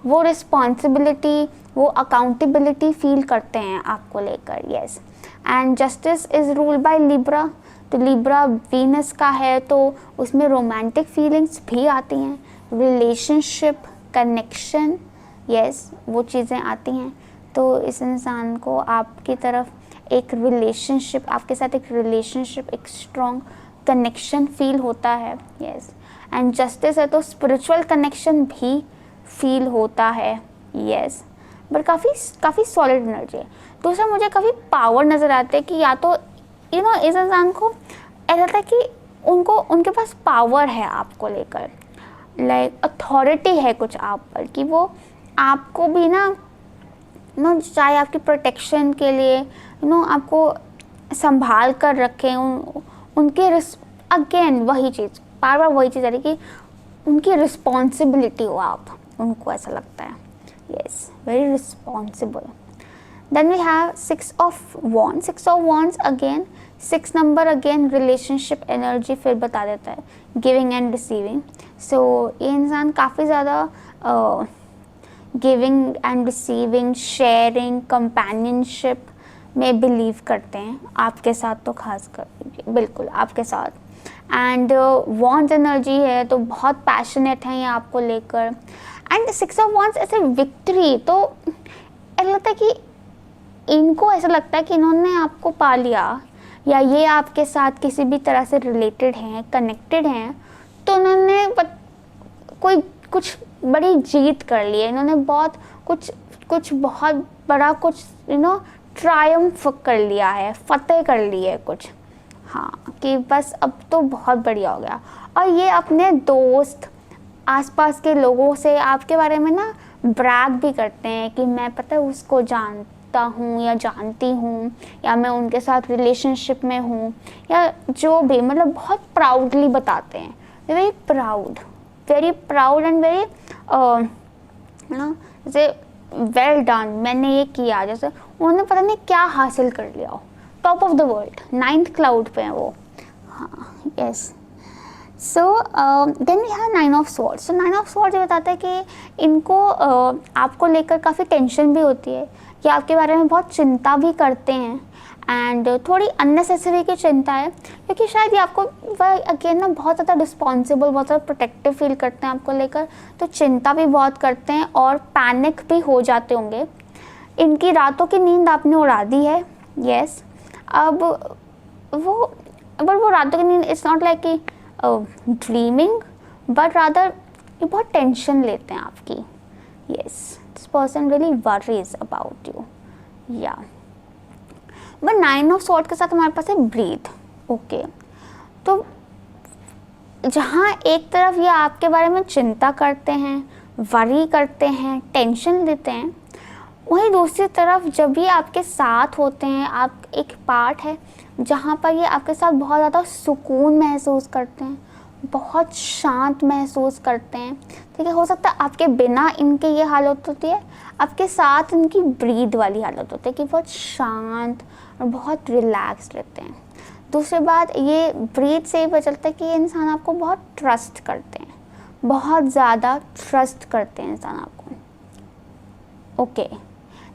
वो रिस्पॉन्सिबिलिटी, वो अकाउंटेबिलिटी फील करते हैं आपको लेकर. Yes. And justice is ruled by Libra. तो लिब्रा वीनस का है, तो उसमें रोमांटिक फीलिंग्स भी आती हैं, रिलेशनशिप, कनेक्शन, यस, वो चीज़ें आती हैं. तो इस इंसान को आपकी तरफ एक रिलेशनशिप, आपके साथ एक रिलेशनशिप, एक स्ट्रॉन्ग कनेक्शन फील होता है. यस. एंड जस्टिस है तो स्पिरिचुअल कनेक्शन भी फील होता है. यस. बट काफ़ी सॉलिड एनर्जी है. दूसरा, मुझे काफ़ी पावर नज़र आते हैं कि या तो इस इंसान को ऐसा था कि उनके पास पावर है आपको लेकर, लाइक अथॉरिटी है कुछ आप पर, कि वो आपको भी ना चाहे आपकी प्रोटेक्शन के लिए आपको संभाल कर रखें. उनके अगेन वही चीज़, बार बार वही चीज़ आ रही कि उनकी रिस्पॉन्सिबिलिटी हो आप, उनको ऐसा लगता है. Yes, very responsible. Then we have 6 of wands. 6 of wands again 6 number, again relationship energy फिर बता देता है, गिविंग एंड रिसीविंग. सो ये इंसान काफ़ी ज़्यादा giving and receiving, sharing, companionship में बिलीव करते हैं आपके साथ, तो खास कर बिल्कुल आपके साथ. एंड वॉन्ड्स एनर्जी है तो बहुत पैशनेट हैं ये आपको लेकर. एंड 6 ऑफ वॉन्ड्स ऐसे विक्ट्री, तो ऐसा लगता है कि इनको ऐसा लगता है कि इन्होंने आपको पा लिया, या ये आपके साथ किसी भी तरह से रिलेटेड हैं, कनेक्टेड हैं, तो उन्होंने कुछ बड़ी जीत कर ली है. इन्होंने बहुत बहुत बड़ा कुछ ट्रायम्फ कर लिया है, फतेह कर ली है कुछ. हाँ, कि बस अब तो बहुत बढ़िया हो गया. और ये अपने दोस्त, आसपास के लोगों से आपके बारे में ना ब्रैग भी करते हैं कि मैं पता है उसको जानता हूँ या जानती हूँ, या मैं उनके साथ रिलेशनशिप में हूँ, या जो भी, मतलब बहुत प्राउडली बताते हैं. वेरी प्राउड एंड वेरी जैसे वेल डन, मैंने ये किया, जैसे उन्होंने पता नहीं क्या हासिल कर लिया हो, top of the world, 9th cloud पे हैं वो. हाँ, yes. So then we have 9 of swords. So 9 of swords ये बताता है कि इनको आपको लेकर काफ़ी टेंशन भी होती है, कि आपके बारे में बहुत चिंता भी करते हैं. एंड थोड़ी अननेसेसरी की चिंता है, क्योंकि शायद ये आपको अगेन ना बहुत ज़्यादा रिस्पॉन्सिबल, बहुत ज़्यादा प्रोटेक्टिव फील करते हैं आपको लेकर, तो चिंता भी बहुत करते हैं और पैनिक भी हो जाते होंगे. इनकी रातों की नींद आपने उड़ा दी है. यस. अब वो रातों की नींद, इट्स नॉट लाइक कि ड्रीमिंग, बट रादर ये बहुत टेंशन लेते हैं आपकी. Yes, this person really worries about you. या बट 9 ऑफ स्वॉर्ड के साथ हमारे पास है ब्रीथ. ओके, तो जहाँ एक तरफ ये आपके बारे में चिंता करते हैं, वरी करते हैं, टेंशन लेते हैं, वहीं दूसरी तरफ जब ये आपके साथ होते हैं, आप एक पार्ट है जहाँ पर ये आपके साथ बहुत ज़्यादा सुकून महसूस करते हैं, बहुत शांत महसूस करते हैं। ठीक है, हो सकता है आपके बिना इनके ये हालत होती है, आपके साथ इनकी ब्रीद वाली हालत होती है कि बहुत शांत और बहुत रिलैक्स रहते हैं। दूसरी बात, ये ब्रीद से ही पता चलता है कि ये इंसान आपको बहुत ट्रस्ट करते हैं, बहुत ज़्यादा ट्रस्ट करते हैं इंसान आपको। Okay,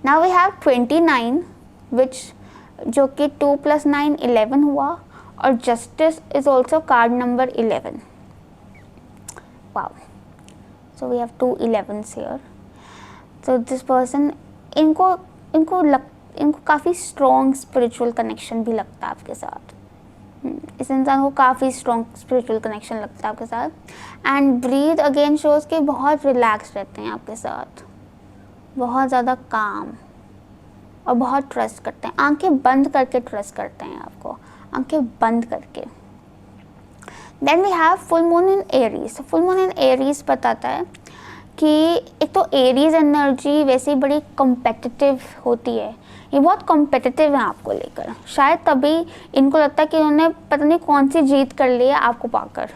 now we have 29 which जो कि 2 + 9 11 हुआ, और justice is also card number 11। Wow, so we have 2 11s here. तो दिस पर्सन, इनको काफ़ी स्ट्रॉन्ग स्पिरिचुअल कनेक्शन भी लगता है आपके साथ। इस इंसान को काफ़ी स्ट्रॉन्ग स्पिरिचुअल कनेक्शन लगता है आपके साथ। एंड ब्रीथ अगेन शोज के बहुत रिलैक्स रहते हैं आपके साथ, बहुत ज़्यादा काम, और बहुत ट्रस्ट करते हैं, आंखें बंद करके ट्रस्ट करते हैं आपको, आंखें बंद करके। Then we have full moon in Aries. Full moon in Aries बताता है कि एक तो एरीज एनर्जी वैसे ही बड़ी कॉम्पिटिटिव होती है, ये बहुत कॉम्पिटिटिव है आपको लेकर, शायद तभी इनको लगता है कि उन्होंने पता नहीं कौन सी जीत कर ली है आपको पाकर,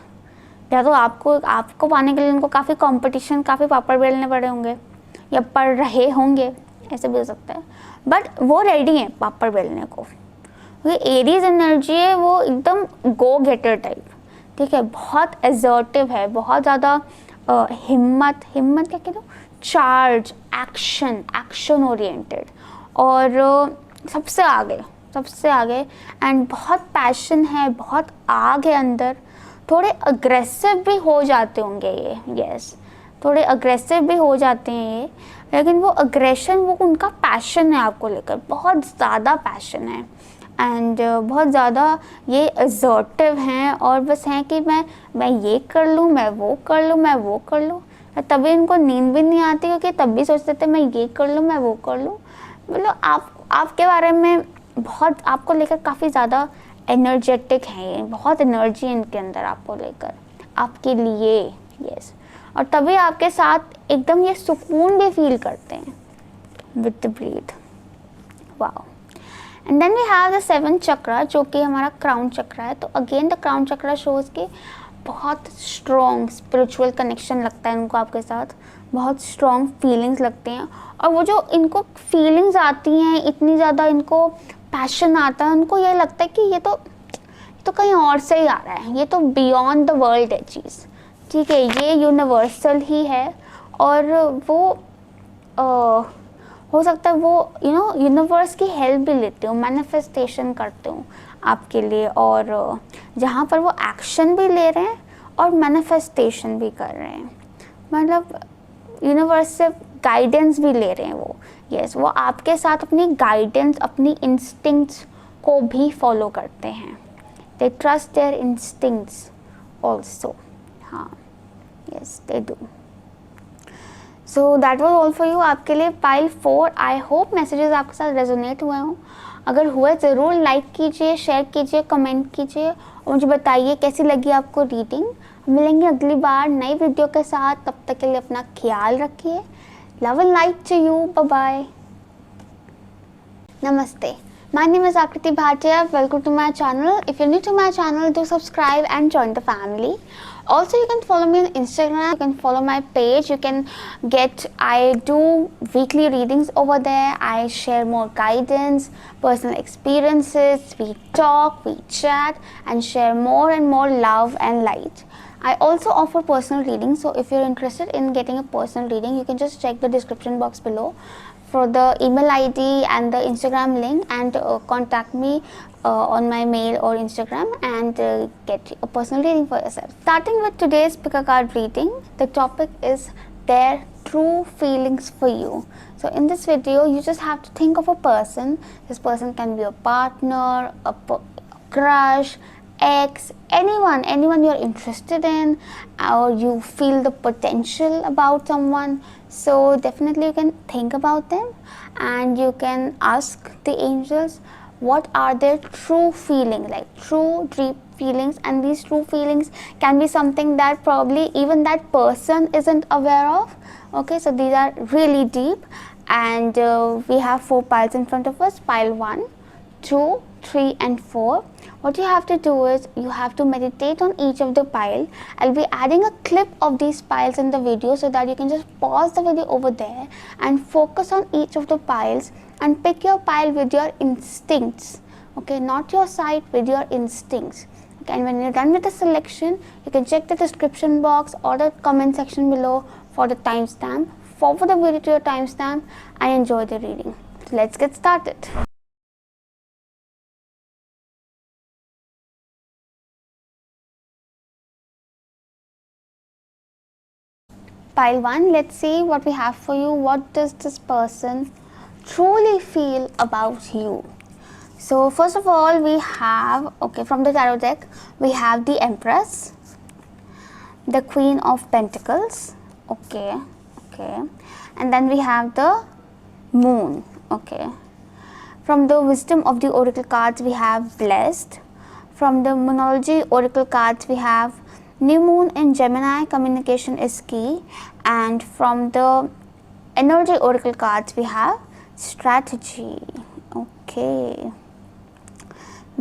या तो आपको पाने के लिए उनको काफ़ी कंपटीशन, काफ़ी पापड़ बेलने पड़े होंगे या पड़ रहे होंगे, ऐसे भी हो सकता है, बट वो रेडी हैं पापड़ बेलने को। ये एरीज एनर्जी है, वो एकदम गो गेटर टाइप। ठीक है, बहुत एजर्टिव है, बहुत ज़्यादा हिम्मत क्या कहते हो, चार्ज, एक्शन ओरिएंटेड, और सबसे आगे एंड बहुत पैशन है, बहुत आग है अंदर। थोड़े अग्रेसिव भी हो जाते होंगे ये, यस, थोड़े अग्रेसिव भी हो जाते हैं ये, लेकिन वो अग्रेशन, वो उनका पैशन है आपको लेकर, बहुत ज़्यादा पैशन है, एंड बहुत ज़्यादा ये असर्टिव हैं, और बस हैं कि मैं ये कर लूँ, मैं वो कर लूँ। तभी इनको नींद भी नहीं आती, क्योंकि तब भी सोचते थे मैं ये कर लूँ, मैं वो कर लूँ। मतलब आपके बारे में बहुत, आपको लेकर काफ़ी ज़्यादा एनर्जेटिक हैं ये, बहुत एनर्जी है इनके अंदर आपको लेकर, आपके लिए, यस। और तभी आपके साथ एकदम ये सुकून भी फील करते हैं with the breath. Wow. And then we have the 7th chakra, जो कि हमारा क्राउन चक्रा है। तो again the crown chakra shows के बहुत स्ट्रॉन्ग स्पिरिचुअल कनेक्शन लगता है इनको आपके साथ, बहुत स्ट्रॉन्ग फीलिंग्स लगते हैं, और वो जो इनको फीलिंग्स आती हैं, इतनी ज़्यादा इनको पैशन आता है, उनको ये लगता है कि ये तो कहीं और से ही आ रहा है, ये तो बियॉन्ड द वर्ल्ड है चीज़। ठीक है, ये यूनिवर्सल ही है, और वो हो सकता है वो यूनिवर्स की हेल्प भी लेते हो, मैनिफेस्टेशन करते हो आपके लिए, और जहाँ पर वो एक्शन भी ले रहे हैं और मैनिफेस्टेशन भी कर रहे हैं, मतलब यूनिवर्स से गाइडेंस भी ले रहे हैं वो, यस। वो आपके साथ अपनी गाइडेंस, अपनी इंस्टिंक्ट्स को भी फॉलो करते हैं, they trust their instincts also, हाँ, yes they do. So that was all for you, आपके लिए पाइल 4। आई होप मैसेजेस आपके साथ रेजोनेट हुए हों, अगर हुए ज़रूर लाइक कीजिए, शेयर कीजिए, कमेंट कीजिए, और मुझे बताइए कैसी लगी आपको रीडिंग। मिलेंगे अगली बार नई वीडियो के साथ, तब तक के लिए अपना ख्याल रखिए। Love and light to you, bye bye. नमस्ते, my name is Akriti Bhatia. Welcome to my channel. If you're new to my channel, do subscribe and join the family. Also, you can follow me on Instagram. You can follow my page. I do weekly readings over there. I share more guidance, personal experiences. We talk, we chat, and share more and more love and light. I also offer personal readings. So if you're interested in getting a personal reading, you can just check the description box below for the email ID and the Instagram link, and contact me on my mail or Instagram, and get a personal reading for yourself. Starting with today's pick a card reading, the topic is their true feelings for you. So in this video, you just have to think of a person. This person can be a partner, a crush, ex, anyone you're interested in, or you feel the potential about someone. So definitely you can think about them, and you can ask the angels what are their true feeling, like true deep feelings. And these true feelings can be something that probably even that person isn't aware of. Okay, so these are really deep. And we have 4 piles in front of us, pile 1, 2, 3 and 4. What you have to do is you have to meditate on each of the pile. I'll be adding a clip of these piles in the video so that you can just pause the video over there and focus on each of the piles and pick your pile with your instincts. Okay, not your sight, with your instincts. Okay, and when you're done with the selection, you can check the description box or the comment section below for the timestamp. Forward the video to your timestamp and enjoy the reading. So let's get started. Pile 1, let's see what we have for you. What does this person truly feel about you? So first of all, we have, okay, from the tarot deck, we have the Empress, the Queen of Pentacles, okay, and then we have the Moon, okay. From the Wisdom of the Oracle cards, we have Blessed. From the Moonology Oracle cards, we have New Moon in Gemini, communication is key. And from the Energy Oracle cards, we have Strategy, okay.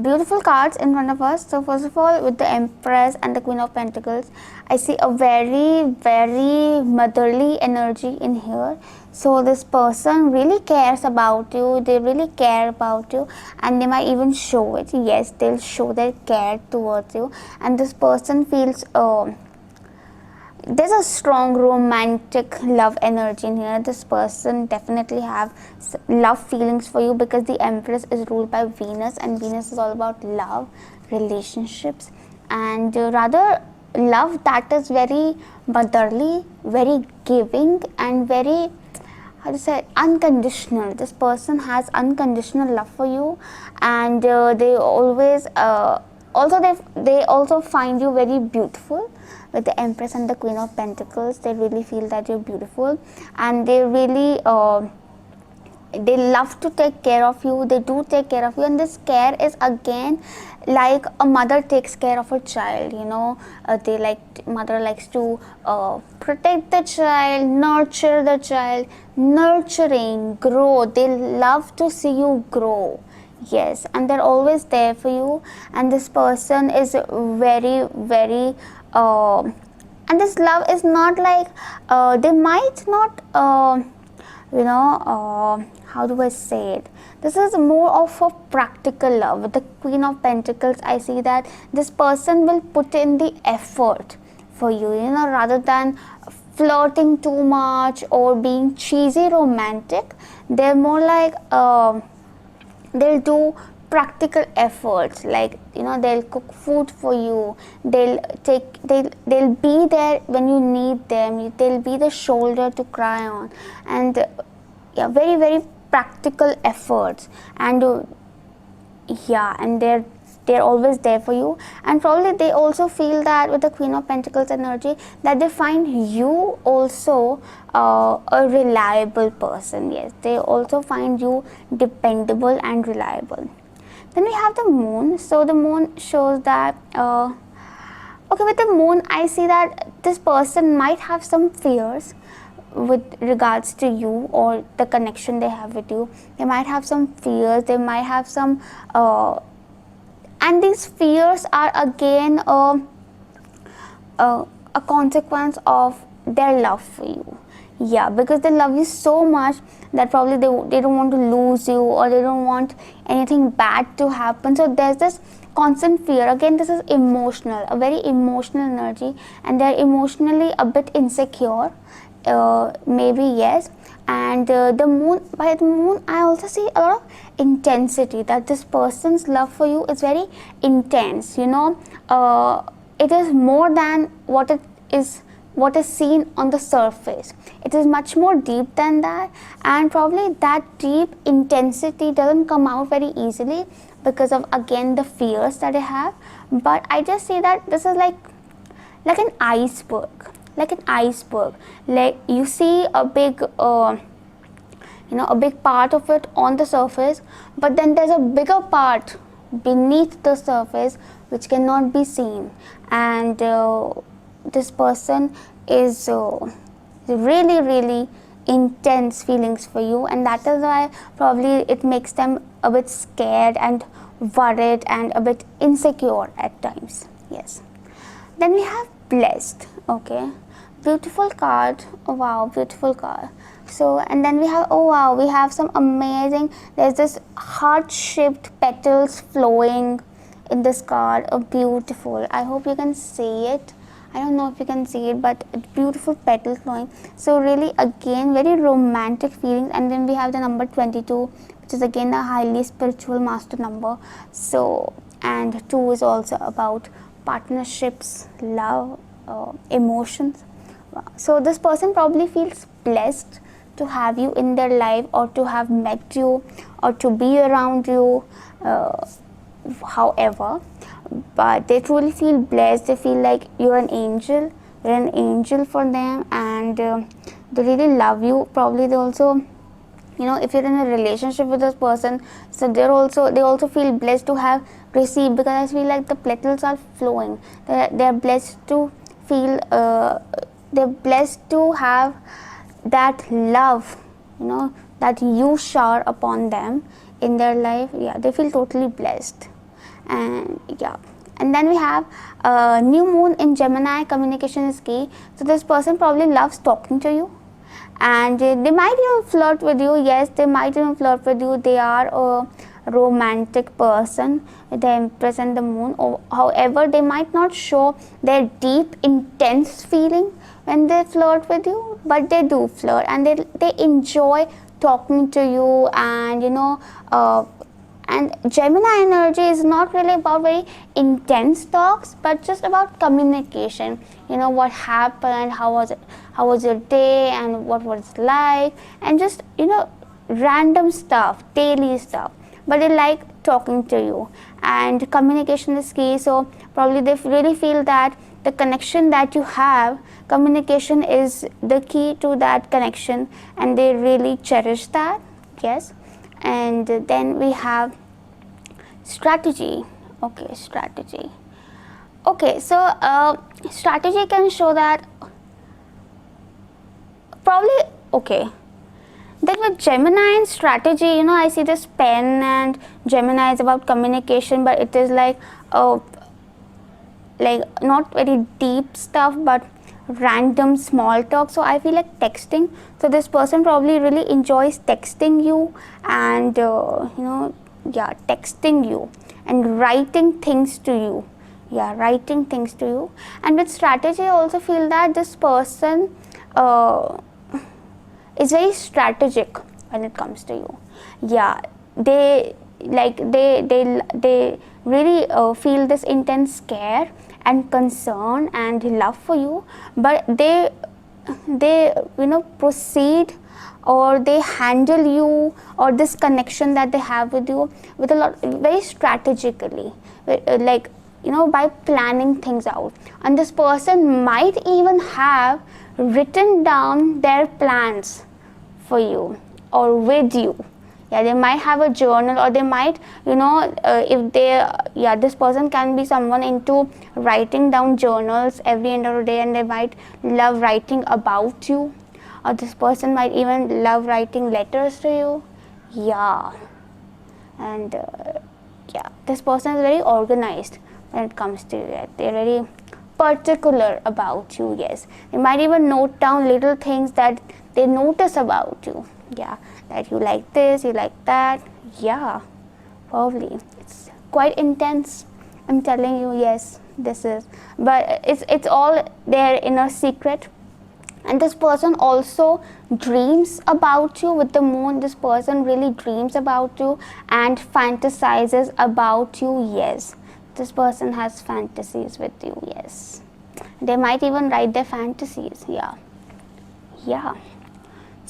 Beautiful cards in front of us. So first of all, with the Empress and the Queen of Pentacles, I see a very, very motherly energy in here. So this person really cares about you. They really care about you, and they might even show it. Yes, they'll show their care towards you. And this person feels there's a strong romantic love energy in here. This person definitely have love feelings for you, because the Empress is ruled by Venus, and Venus is all about love, relationships, and rather love that is very motherly, very giving, and very, how to say, unconditional. This person has unconditional love for you, and they always they also find you very beautiful. With the Empress and the Queen of Pentacles, they really feel that you're beautiful, and they really they love to take care of you. They do take care of you, and this care is again like a mother takes care of her child, you know. Mother likes to protect the child, nurture the child, nurturing, grow. They love to see you grow. Yes, and they're always there for you. And this person is very, very and this love is not like they might not how do I say it, this is more of a practical love. With the Queen of Pentacles, I see that this person will put in the effort for you, you know, rather than flirting too much or being cheesy romantic. They're more like they'll do practical efforts, like, you know, they'll cook food for you, they'll be there when you need them, they'll be the shoulder to cry on, and yeah, very, very practical efforts. And yeah, and they're always there for you. And probably they also feel that with the Queen of Pentacles energy, that they find you also a reliable person. Yes, they also find you dependable and reliable. Then we have the Moon. So the Moon shows that okay, with the Moon, I see that this person might have some fears with regards to you or the connection they have with you. They might have some fears, they might have some and these fears are again a consequence of their love for you. Yeah, because they love you so much that probably they don't want to lose you, or they don't want anything bad to happen. So there's this constant fear. Again, this is emotional, a very emotional energy, and they're emotionally a bit insecure, maybe, yes. And the Moon, by the Moon, I also see a lot of intensity, that this person's love for you is very intense, you know. It is more than what is seen on the surface. It is much more deep than that, and probably that deep intensity doesn't come out very easily because of, again, the fears that I have. But I just see that this is like an iceberg, like you see a big a big part of it on the surface, but then there's a bigger part beneath the surface which cannot be seen, and this person is really, really intense feelings for you, and that is why probably it makes them a bit scared and worried and a bit insecure at times. Yes. Then we have blessed. Okay, beautiful card. Oh, wow, beautiful card. So, and then we have, oh wow, we have some amazing, there's this heart-shaped petals flowing in this card. Oh, beautiful. I hope you can see it. I don't know if you can see it, but beautiful petals flowing. So really, again, very romantic feelings. And then we have the number 22, which is again a highly spiritual master number. So, and 2 is also about partnerships, love, emotions. So this person probably feels blessed to have you in their life, or to have met you, or to be around you, however, but they truly feel blessed. They feel like you're an angel for them, and they really love you. Probably they also, if you're in a relationship with this person, so they also feel blessed to have received, because I feel like the petals are flowing. They're blessed to feel, they're blessed to have that love, that you shower upon them in their life. Yeah, they feel totally blessed. And yeah, and then we have new moon in Gemini. Communication is key. So this person probably loves talking to you, and they might even flirt with you. Yes, they might even flirt with you. They are a romantic person with the Empress and the Moon. Or, however, they might not show their deep, intense feeling when they flirt with you, but they do flirt, and they enjoy talking to you. And and Gemini energy is not really about very intense talks, but just about communication. What happened, how was your day, and what was it like, and just random stuff, daily stuff. But they like talking to you, and communication is key. So probably they really feel that the connection that you have, communication is the key to that connection, and they really cherish that. Yes. And then we have strategy. Okay, strategy. Okay, so strategy can show that probably, okay, then with Gemini and strategy, I see this pen, and Gemini is about communication, but it is like not very deep stuff, but random small talk. So I feel like texting. So this person probably really enjoys texting you, and texting you and writing things to you. Yeah, writing things to you. And with strategy, I also feel that this person is very strategic when it comes to you. Yeah, they really feel this intense care and concern and love for you, but they proceed, or they handle you, or this connection that they have with you with a lot, very strategically, by planning things out. And this person might even have written down their plans for you or with you. Yeah, they might have a journal, or they might, if they, this person can be someone into writing down journals every end of the day, and they might love writing about you, or this person might even love writing letters to you. Yeah, and this person is very organized when it comes to you. They're very particular about you. Yes, they might even note down little things that they notice about you. Yeah, that you like this, you like that. Yeah, probably it's quite intense, I'm telling you. Yes, this is, but it's all their inner secret. And this person also dreams about you with the moon. This person really dreams about you and fantasizes about you. Yes, this person has fantasies with you. Yes, they might even write their fantasies. Yeah.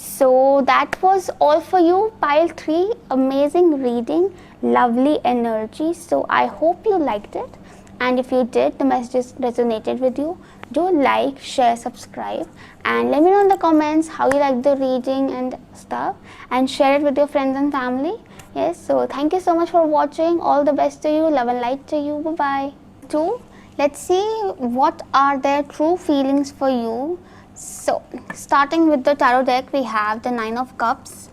So that was all for you, pile 3. Amazing reading, lovely energy. So I hope you liked it, and if you did, the messages resonated with you, do like, share, subscribe, and let me know in the comments how you like the reading and stuff, and share it with your friends and family. Yes, so thank you so much for watching. All the best to you. Love and light to you. Bye bye. 2. Let's see what are their true feelings for you. So starting with the tarot deck, we have the 9 of Cups,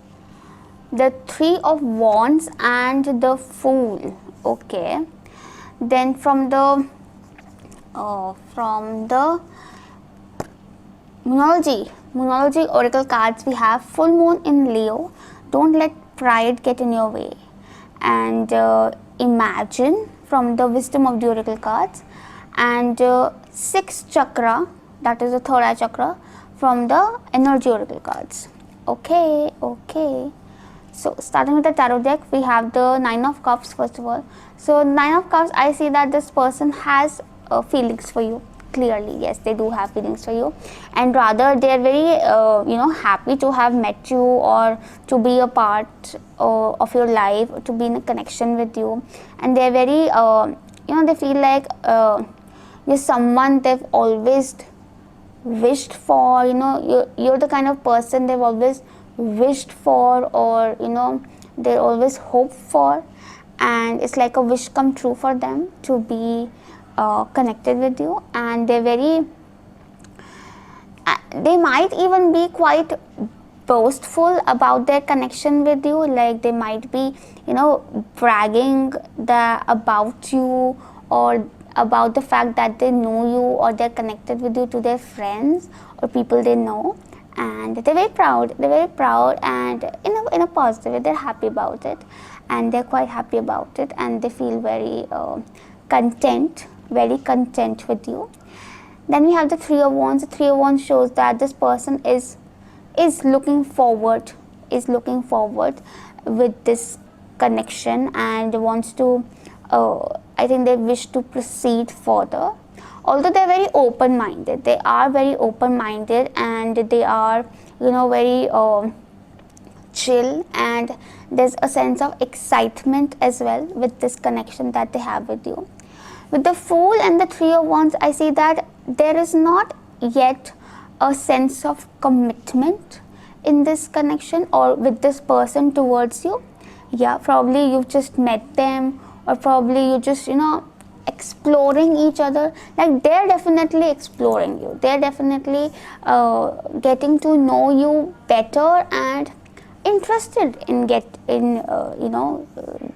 the 3 of Wands, and the Fool. Okay, then from the Moonology oracle cards, we have full moon in Leo. Don't let pride get in your way. And Imagine from the wisdom of the oracle cards, and 6th chakra, that is the third eye chakra, from the energy oracle cards. Okay. So starting with the tarot deck, we have the 9 of Cups first of all. So 9 of Cups, I see that this person has feelings for you. Clearly, yes, they do have feelings for you, and rather they are very happy to have met you, or to be a part of your life, to be in a connection with you. And they are very they feel like you're someone they've always wished for. You're the kind of person they've always wished for, or they always hope for, and it's like a wish come true for them to be connected with you. And they might even be quite boastful about their connection with you, like they might be bragging about you, or about the fact that they know you, or they're connected with you to their friends or people they know. And they're very proud, and in a positive way, they're happy about it, and they're quite happy about it, and they feel very content with you. Then we have the 3 of Wands. The 3 of Wands shows that this person is looking forward with this connection, and wants to I think they wish to proceed further. Although they're very open-minded, and they are very chill, and there's a sense of excitement as well with this connection that they have with you. With the Fool and the 3 of Wands, I see that there is not yet a sense of commitment in this connection, or with this person towards you. Yeah, probably you've just met them, or probably you just exploring each other. Like, they're definitely exploring you, they're definitely getting to know you better, and interested in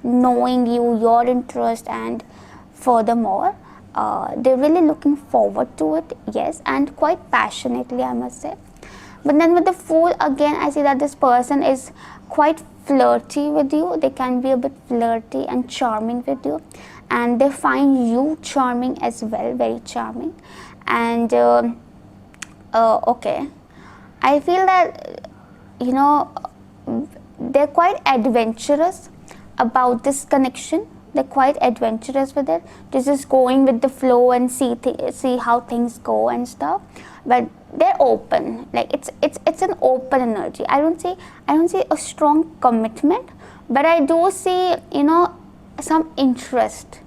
knowing you, your interest, and furthermore they're really looking forward to it. Yes, and quite passionately, I must say. But then with the Fool, again, I see that this person is quite flirty with you. They can be a bit flirty and charming with you, and they find you charming as well, very charming. And okay, I feel that they're quite adventurous about this connection. They're quite adventurous with it, just going with the flow and see how things go and stuff. But they're open, like it's an open energy. I don't see a strong commitment, but I do see some interest,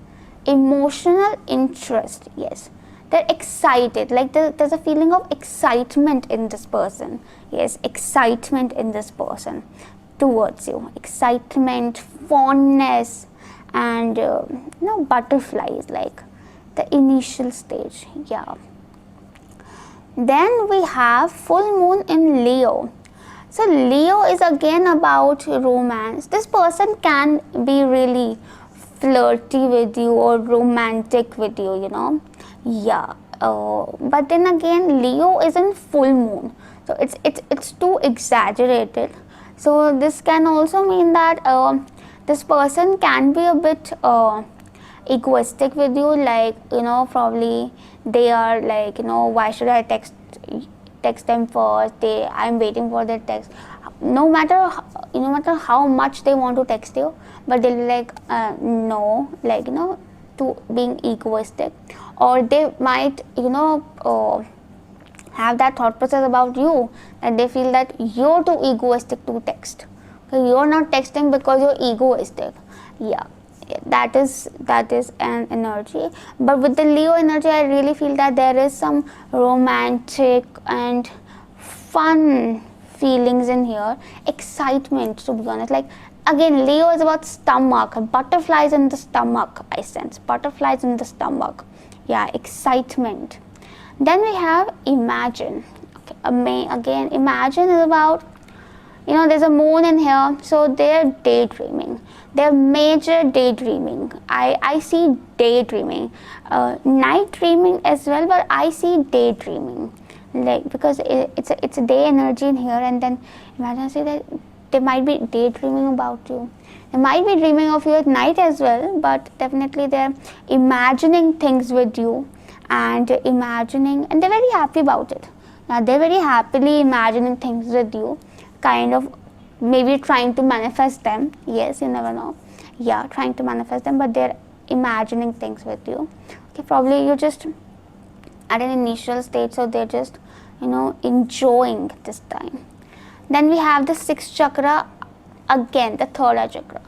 emotional interest. Yes, they're excited, like there's a feeling of excitement in this person. Yes, excitement in this person towards you, excitement, fondness, and butterflies, like the initial stage. Yeah. Then we have full moon in Leo. So Leo is again about romance. This person can be really flirty with you or romantic with you, Yeah. But then again, Leo is in full moon, so it's too exaggerated. So this can also mean that this person can be a bit egoistic with you, like probably they are like, why should I text them first, I'm waiting for their text, no matter how much they want to text you, but they'll be like no, like to being egoistic. Or they might have that thought process about you, that they feel that you're too egoistic to text. You're not texting because you're egoistic. Yeah, that is an energy. But with the Leo energy, I really feel that there is some romantic and fun feelings in here, excitement, to be honest. Like, again, Leo is about stomach, butterflies in the stomach. I sense butterflies in the stomach. Yeah, excitement. Then we have imagine. Okay, again, imagine is about, there's a moon in here, so they're daydreaming. They're major daydreaming. I see daydreaming, night dreaming as well, but I see daydreaming, like, because it's a day energy in here. And then imagine, say that they might be daydreaming about you. They might be dreaming of you at night as well, but definitely they're imagining things with you, and imagining, and they're very happy about it. Now they're very happily imagining things with you, kind of maybe trying to manifest them. Yes, you never know. Yeah, trying to manifest them, but they're imagining things with you. Okay, probably you're just at an initial stage, so they're just enjoying this time. Then we have the sixth chakra, again the third eye chakra,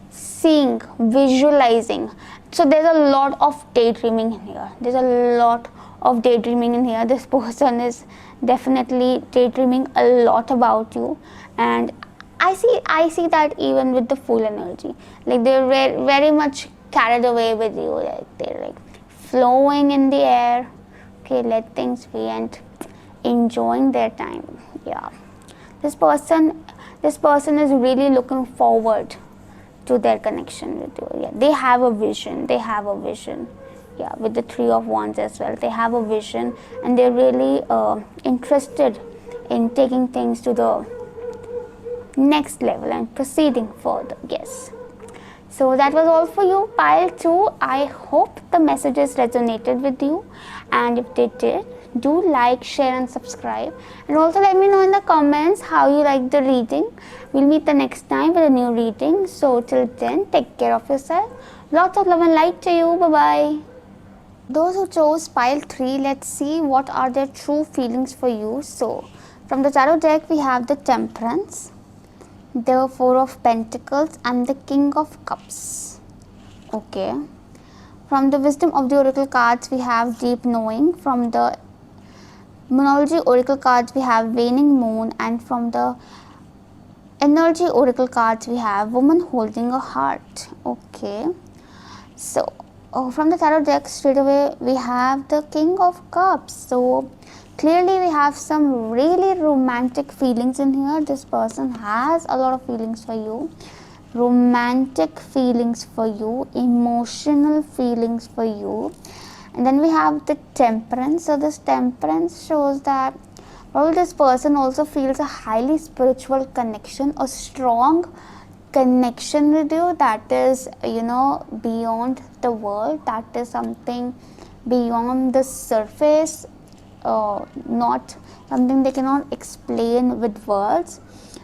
seeing, visualizing. So there's a lot of daydreaming in here. There's a lot of daydreaming in here. This person is definitely daydreaming a lot about you, and I see that even with the full energy, like they're very much carried away with you, like they're like flowing in the air. Okay, let things be and enjoying their time. Yeah, this person is really looking forward to their connection with you. Yeah, they have a vision. Yeah, with the Three of Wands as well, they have a vision, and they're really interested in taking things to the next level and proceeding further. Yes, so that was all for you, pile 2. I hope the messages resonated with you, and if they did, do like, share and subscribe, and also let me know in the comments how you like the reading. We'll meet the next time with a new reading. So till then, take care of yourself. Lots of love and light to you. Bye bye. Those who chose pile 3, let's see what are their true feelings for you. So from the tarot deck, we have the Temperance, the Four of Pentacles and the King of Cups. Okay, from the Wisdom of the Oracle cards, we have Deep Knowing. From the Moonology Oracle cards, we have Waning Moon, and from the Energy Oracle cards, we have Woman Holding a Heart. Okay, so from the tarot deck, straight away we have the King of Cups. So clearly we have some really romantic feelings in here. This person has a lot of feelings for you, romantic feelings for you, emotional feelings for you. And then we have the Temperance. So this Temperance shows that probably this person also feels a highly spiritual connection, a strong connection with you that is, beyond the world, that is something beyond the surface, not something they cannot explain with words.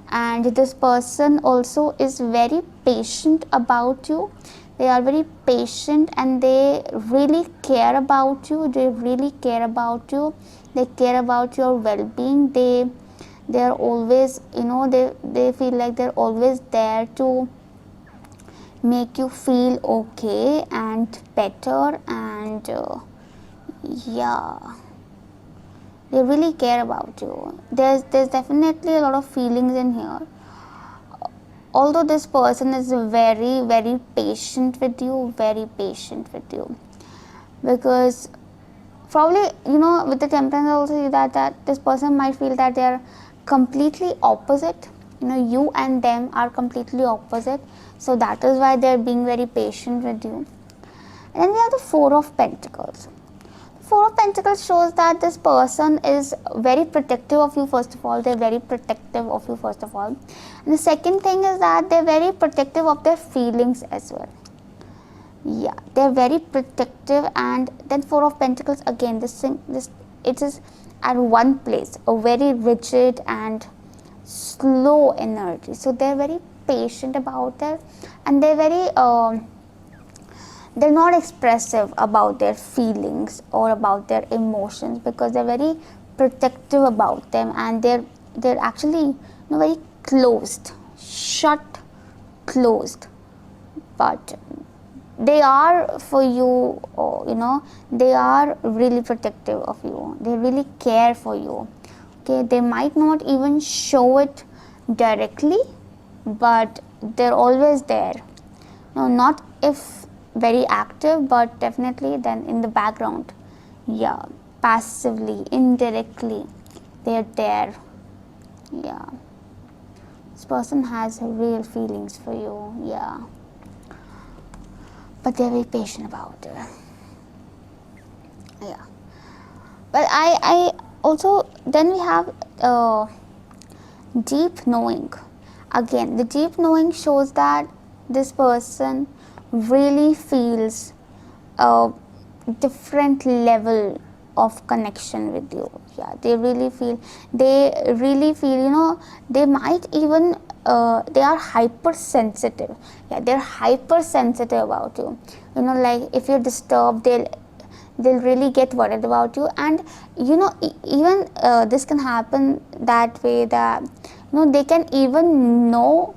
And this person also is very patient about you. They are very patient, and they really care about you. They care about your well-being. They are always, they feel like they're always there to make you feel okay and better, and yeah, they really care about you. There's definitely a lot of feelings in here. Although this person is very, very patient with you, because probably, with the Temperance also, that this person might feel that they are completely opposite. You and them are completely opposite, so that is why they are being very patient with you. And then we have the Four of Pentacles. Four of Pentacles shows that this person is very protective of you. First of all, they're very protective of you, first of all. And the second thing is that they're very protective of their feelings as well. Yeah, they're very protective. And then Four of Pentacles, again, it is at one place, a very rigid and slow energy. So they're very patient about it, and they're very they're not expressive about their feelings or about their emotions, because they're very protective about them, and they're actually very closed, closed. But they are for you, or they are really protective of you, they really care for you. Okay, they might not even show it directly, but they're always there. No, not if very active, but definitely then in the background. Yeah, passively, indirectly, they're there. Yeah, this person has real feelings for you. Yeah, but they're very patient about it. Yeah, but I also, then we have deep knowing. Again, the deep knowing shows that this person really feels a different level of connection with you. Yeah, they really feel, they might even they are hypersensitive. Yeah, they're hypersensitive about you. Like if you're disturbed, they'll really get worried about you. And even this can happen that way, that they can even know,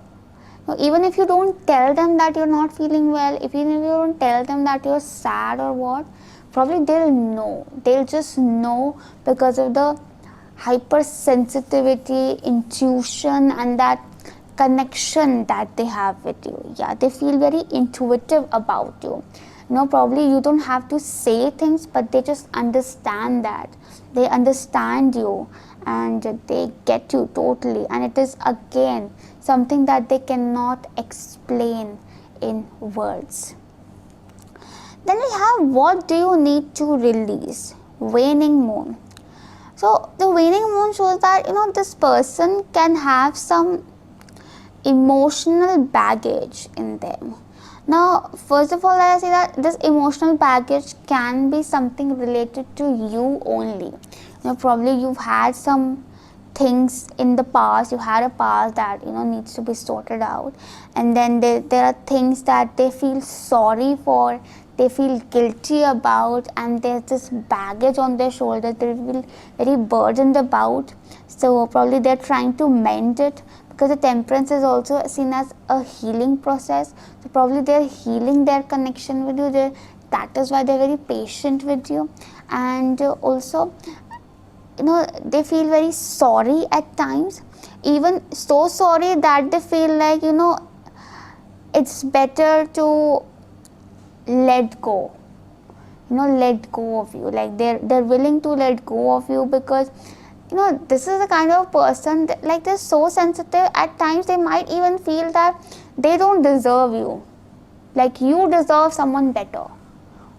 even if you don't tell them that you're not feeling well, even if you don't tell them that you're sad or what, probably they'll know. They'll just know because of the hypersensitivity, intuition, and that connection that they have with you. Yeah, they feel very intuitive about you. Probably you don't have to say things, but they just understand that. They understand you and they get you totally. And it is again something that they cannot explain in words. Then we have, what do you need to release? Waning moon. So the waning moon shows that this person can have some emotional baggage in them. Now, first of all, I say that this emotional baggage can be something related to you only. Probably you've had some things in the past, you had a past that needs to be sorted out, and then there are things that they feel sorry for, they feel guilty about, and there's this baggage on their shoulder they feel very burdened about. So probably they're trying to mend it, because the temperance is also seen as a healing process. So probably they're healing their connection with you. That is why they're very patient with you. And also, they feel very sorry at times, even so sorry that they feel like it's better to let go, let go of you. Like they're willing to let go of you, because this is the kind of person that, like, they're so sensitive. At times they might even feel that they don't deserve you. Like, you deserve someone better,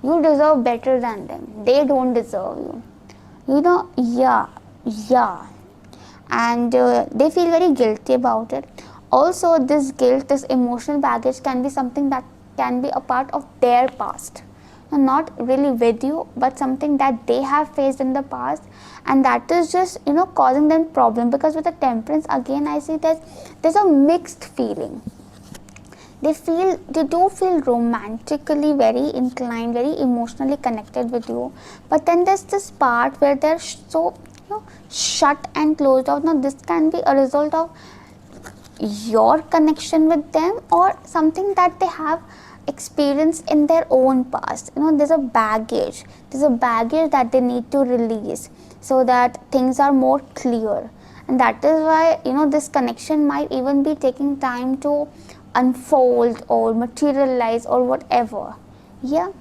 you deserve better than them, they don't deserve you. Yeah, and they feel very guilty about it. Also, this guilt, this emotional baggage can be something that can be a part of their past, not really with you, but something that they have faced in the past, and that is just causing them problem. Because with the temperance, again, I see that there's a mixed feeling. They do feel romantically very inclined, very emotionally connected with you, but then there's this part where they're so shut and closed off. Now this can be a result of your connection with them, or something that they have experienced in their own past. There's a baggage that they need to release, so that things are more clear. And that is why this connection might even be taking time to unfold or materialize or whatever. Yeah.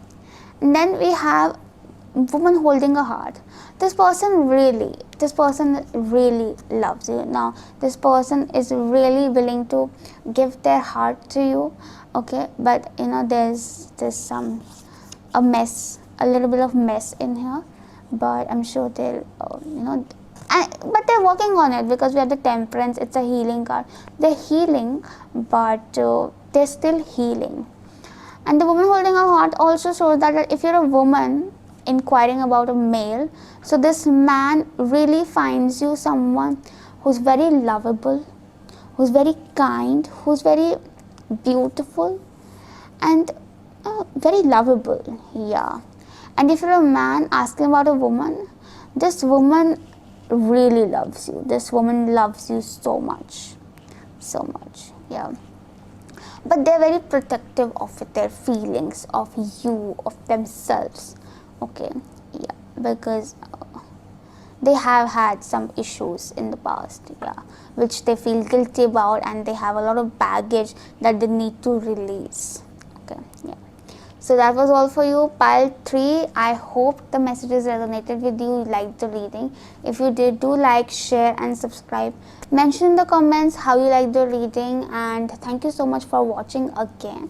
And then we have woman holding a heart. This person really loves you. Now this person is really willing to give their heart to you. Okay, but there's a little bit of mess in here, but I'm sure they'll but they're working on it, because we have the temperance. It's a healing card. They're healing, but they're still healing. And the woman holding a heart also shows that if you're a woman inquiring about a male, so this man really finds you someone who's very lovable, who's very kind, who's very beautiful, and very lovable. Yeah. And if you're a man asking about a woman, this woman really loves you. This woman loves you so much. Yeah. but they're very protective of their feelings, of you, of themselves. Okay, yeah, because they have had some issues in the past, yeah, which they feel guilty about, and they have a lot of baggage that they need to release. Okay, yeah. So that was all for you, pile 3. I hope the messages resonated with you, liked the reading. If you did, do like, share and subscribe. Mention in the comments how you liked the reading, and thank you so much for watching again.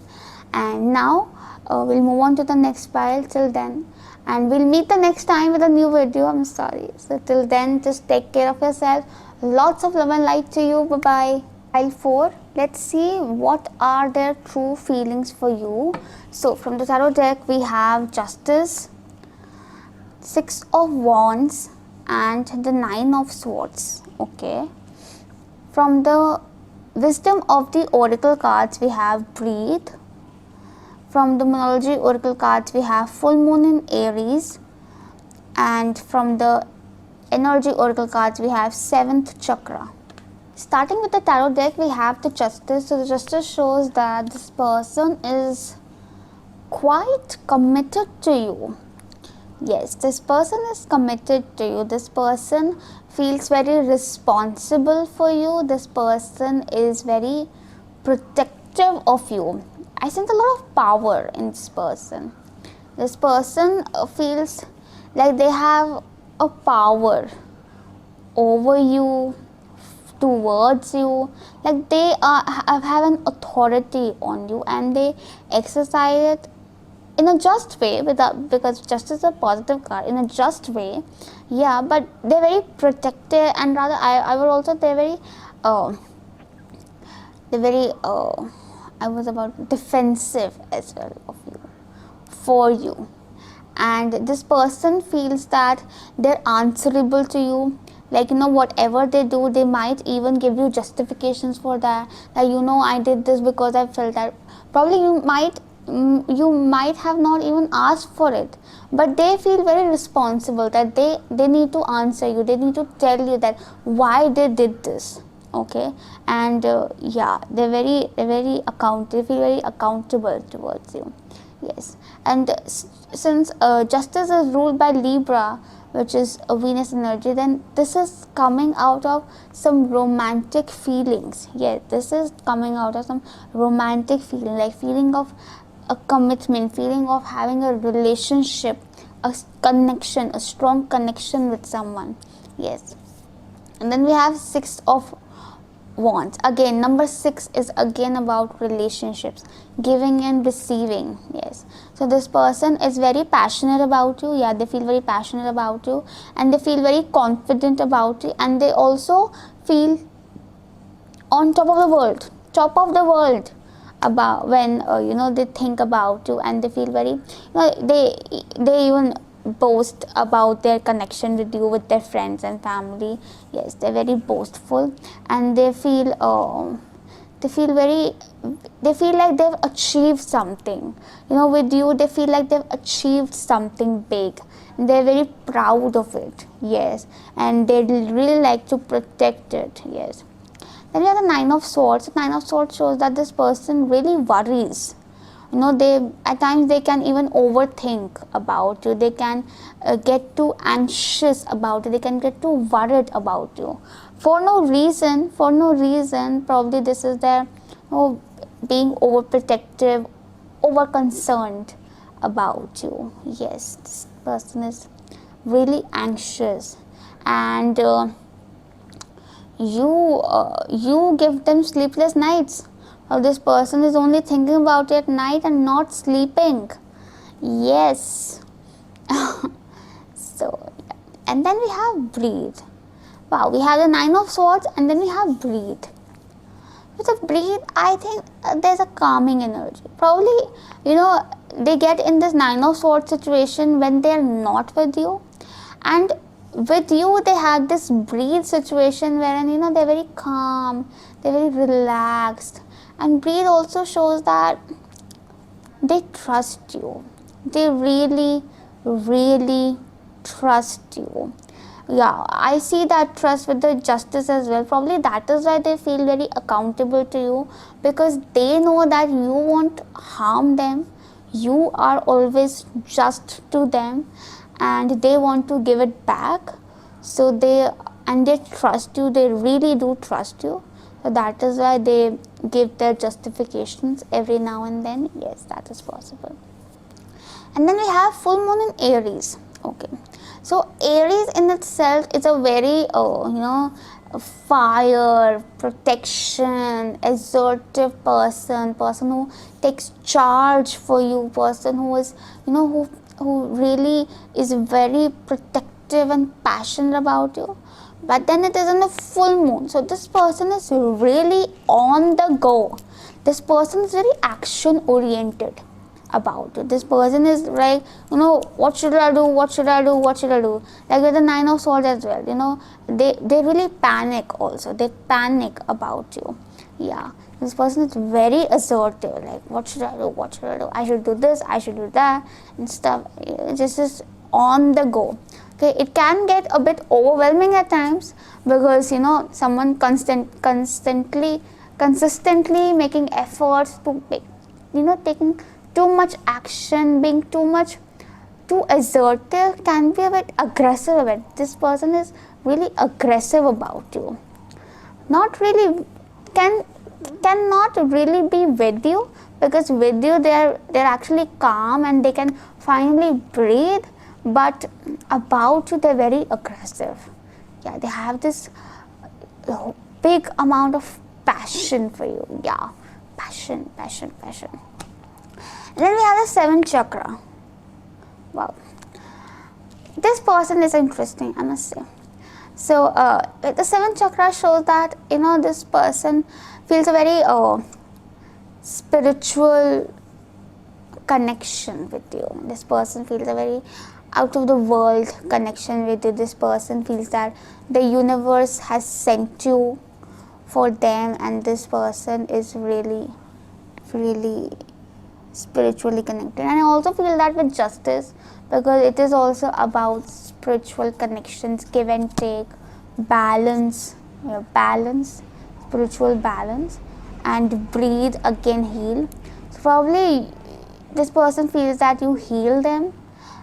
And now we'll move on to the next pile. Till then, and we'll meet the next time with a new video. I'm sorry. So till then, just take care of yourself. Lots of love and light to you. Bye bye. Pile 4, let's see what are their true feelings for you. So from the tarot deck we have Justice, 6 of Wands and the 9 of Swords. Okay, from the Wisdom of the Oracle cards we have Breathe. From the Moonology Oracle cards we have Full Moon in Aries, and from the Energy Oracle cards we have 7th Chakra. Starting with the tarot deck, we have the Justice. So the Justice shows that this person is quite committed to you. Yes, this person is committed to you. This person feels very responsible for you. This person is very protective of you. I sense a lot of power in this person. This person feels like they have a power over you, towards you, like they have an authority on you, and they exercise it in a just way, because justice is a positive card, in a just way, yeah, but they're very protective, and rather I would also, they're very I was about defensive as well of you, for you. And this person feels that they're answerable to you. Like, whatever they do, they might even give you justifications for that. That, I did this because I felt that. Probably you might have not even asked for it, but they feel very responsible, that they need to answer you. They need to tell you that why they did this. Okay, and yeah, they feel very accountable towards you. Yes, and since Justice is ruled by Libra, which is a Venus energy, then this is coming out of some romantic feelings. Yes, this is coming out of some romantic feeling, like feeling of a commitment, feeling of having a relationship, a connection, a strong connection with someone. Yes, and then we have 6 of Wands. Again, number 6 is again about relationships, giving and receiving. Yes, so this person is very passionate about you. Yeah, they feel very passionate about you, and they feel very confident about you, and they also feel on top of the world about when they think about you, and they feel very, they even boast about their connection with you, with their friends and family. Yes, they're very boastful, and they feel like they've achieved something. With you, they feel like they've achieved something big. They're very proud of it. Yes, and they really like to protect it. Yes. Then we have the 9 of Swords. The 9 of Swords shows that this person really worries. They at times they can even overthink about you. They can get too anxious about you. They can get too worried about you for no reason. Probably this is their being overprotective, over concerned about you. Yes, this person is really anxious, and you give them sleepless nights. This person is only thinking about it at night and not sleeping. Yes. So, and then we have Breathe. Wow, we have the 9 of Swords, and then we have Breathe. With the Breathe, I think there's a calming energy. Probably, they get in this 9 of Swords situation when they're not with you, and with you they have this Breathe situation wherein they're very calm, they're very relaxed. And Breathe also shows that they trust you. They really, really trust you. Yeah, I see that trust with the justice as well. Probably that is why they feel very accountable to you, because they know that you won't harm them, you are always just to them, and they want to give it back. So they trust you, they really do trust you. So that is why they give their justifications every now and then. Yes, that is possible. And then we have full moon in Aries. Okay, so Aries in itself is a very fire, protection, assertive person who takes charge for you, person who is who really is very protective and passionate about you. But then it is in the full moon, so this person is really on the go. This person is very action oriented about it. This person is like, what should I do, what should I do, what should I do, like with the 9 of swords as well. They really panic also, they panic about you. Yeah, this person is very assertive, like what should I do, what should I do, I should do this, I should do that and stuff. Just is on the go. Okay, it can get a bit overwhelming at times, because someone consistently making efforts to make, taking too much action, being too assertive can be a bit aggressive a bit. This person is really aggressive about you. Not really, cannot really be with you, because with you they're actually calm and they can finally breathe, but about you they're very aggressive. Yeah, they have this big amount of passion for you. Yeah, passion. And then we have the 7th chakra. Wow, this person is interesting, I must say. So the 7th chakra shows that this person feels a very spiritual connection with you. This person feels a very out of the world connection with you. This person feels that the universe has sent you for them, and this person is really spiritually connected. And I also feel that with justice, because it is also about spiritual connections, give and take, balance, spiritual balance, and breathe, again heal. So probably this person feels that you heal them,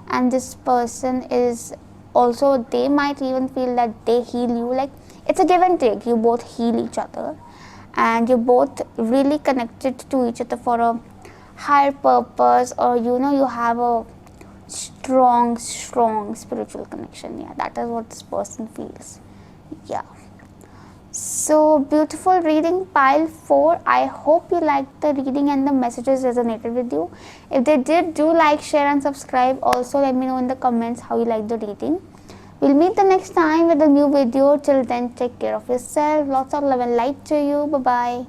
and this person is also, they might even feel that they heal you. Like it's a give and take, you both heal each other, and you're both really connected to each other for a higher purpose, or you have a strong spiritual connection. Yeah, that is what this person feels. Yeah, so beautiful reading, pile 4. I hope you liked the reading and the messages resonated with you. If they did, do like, share and subscribe. Also let me know in the comments how you like the reading. We'll meet the next time with a new video. Till then, take care of yourself. Lots of love and light to you. Bye bye.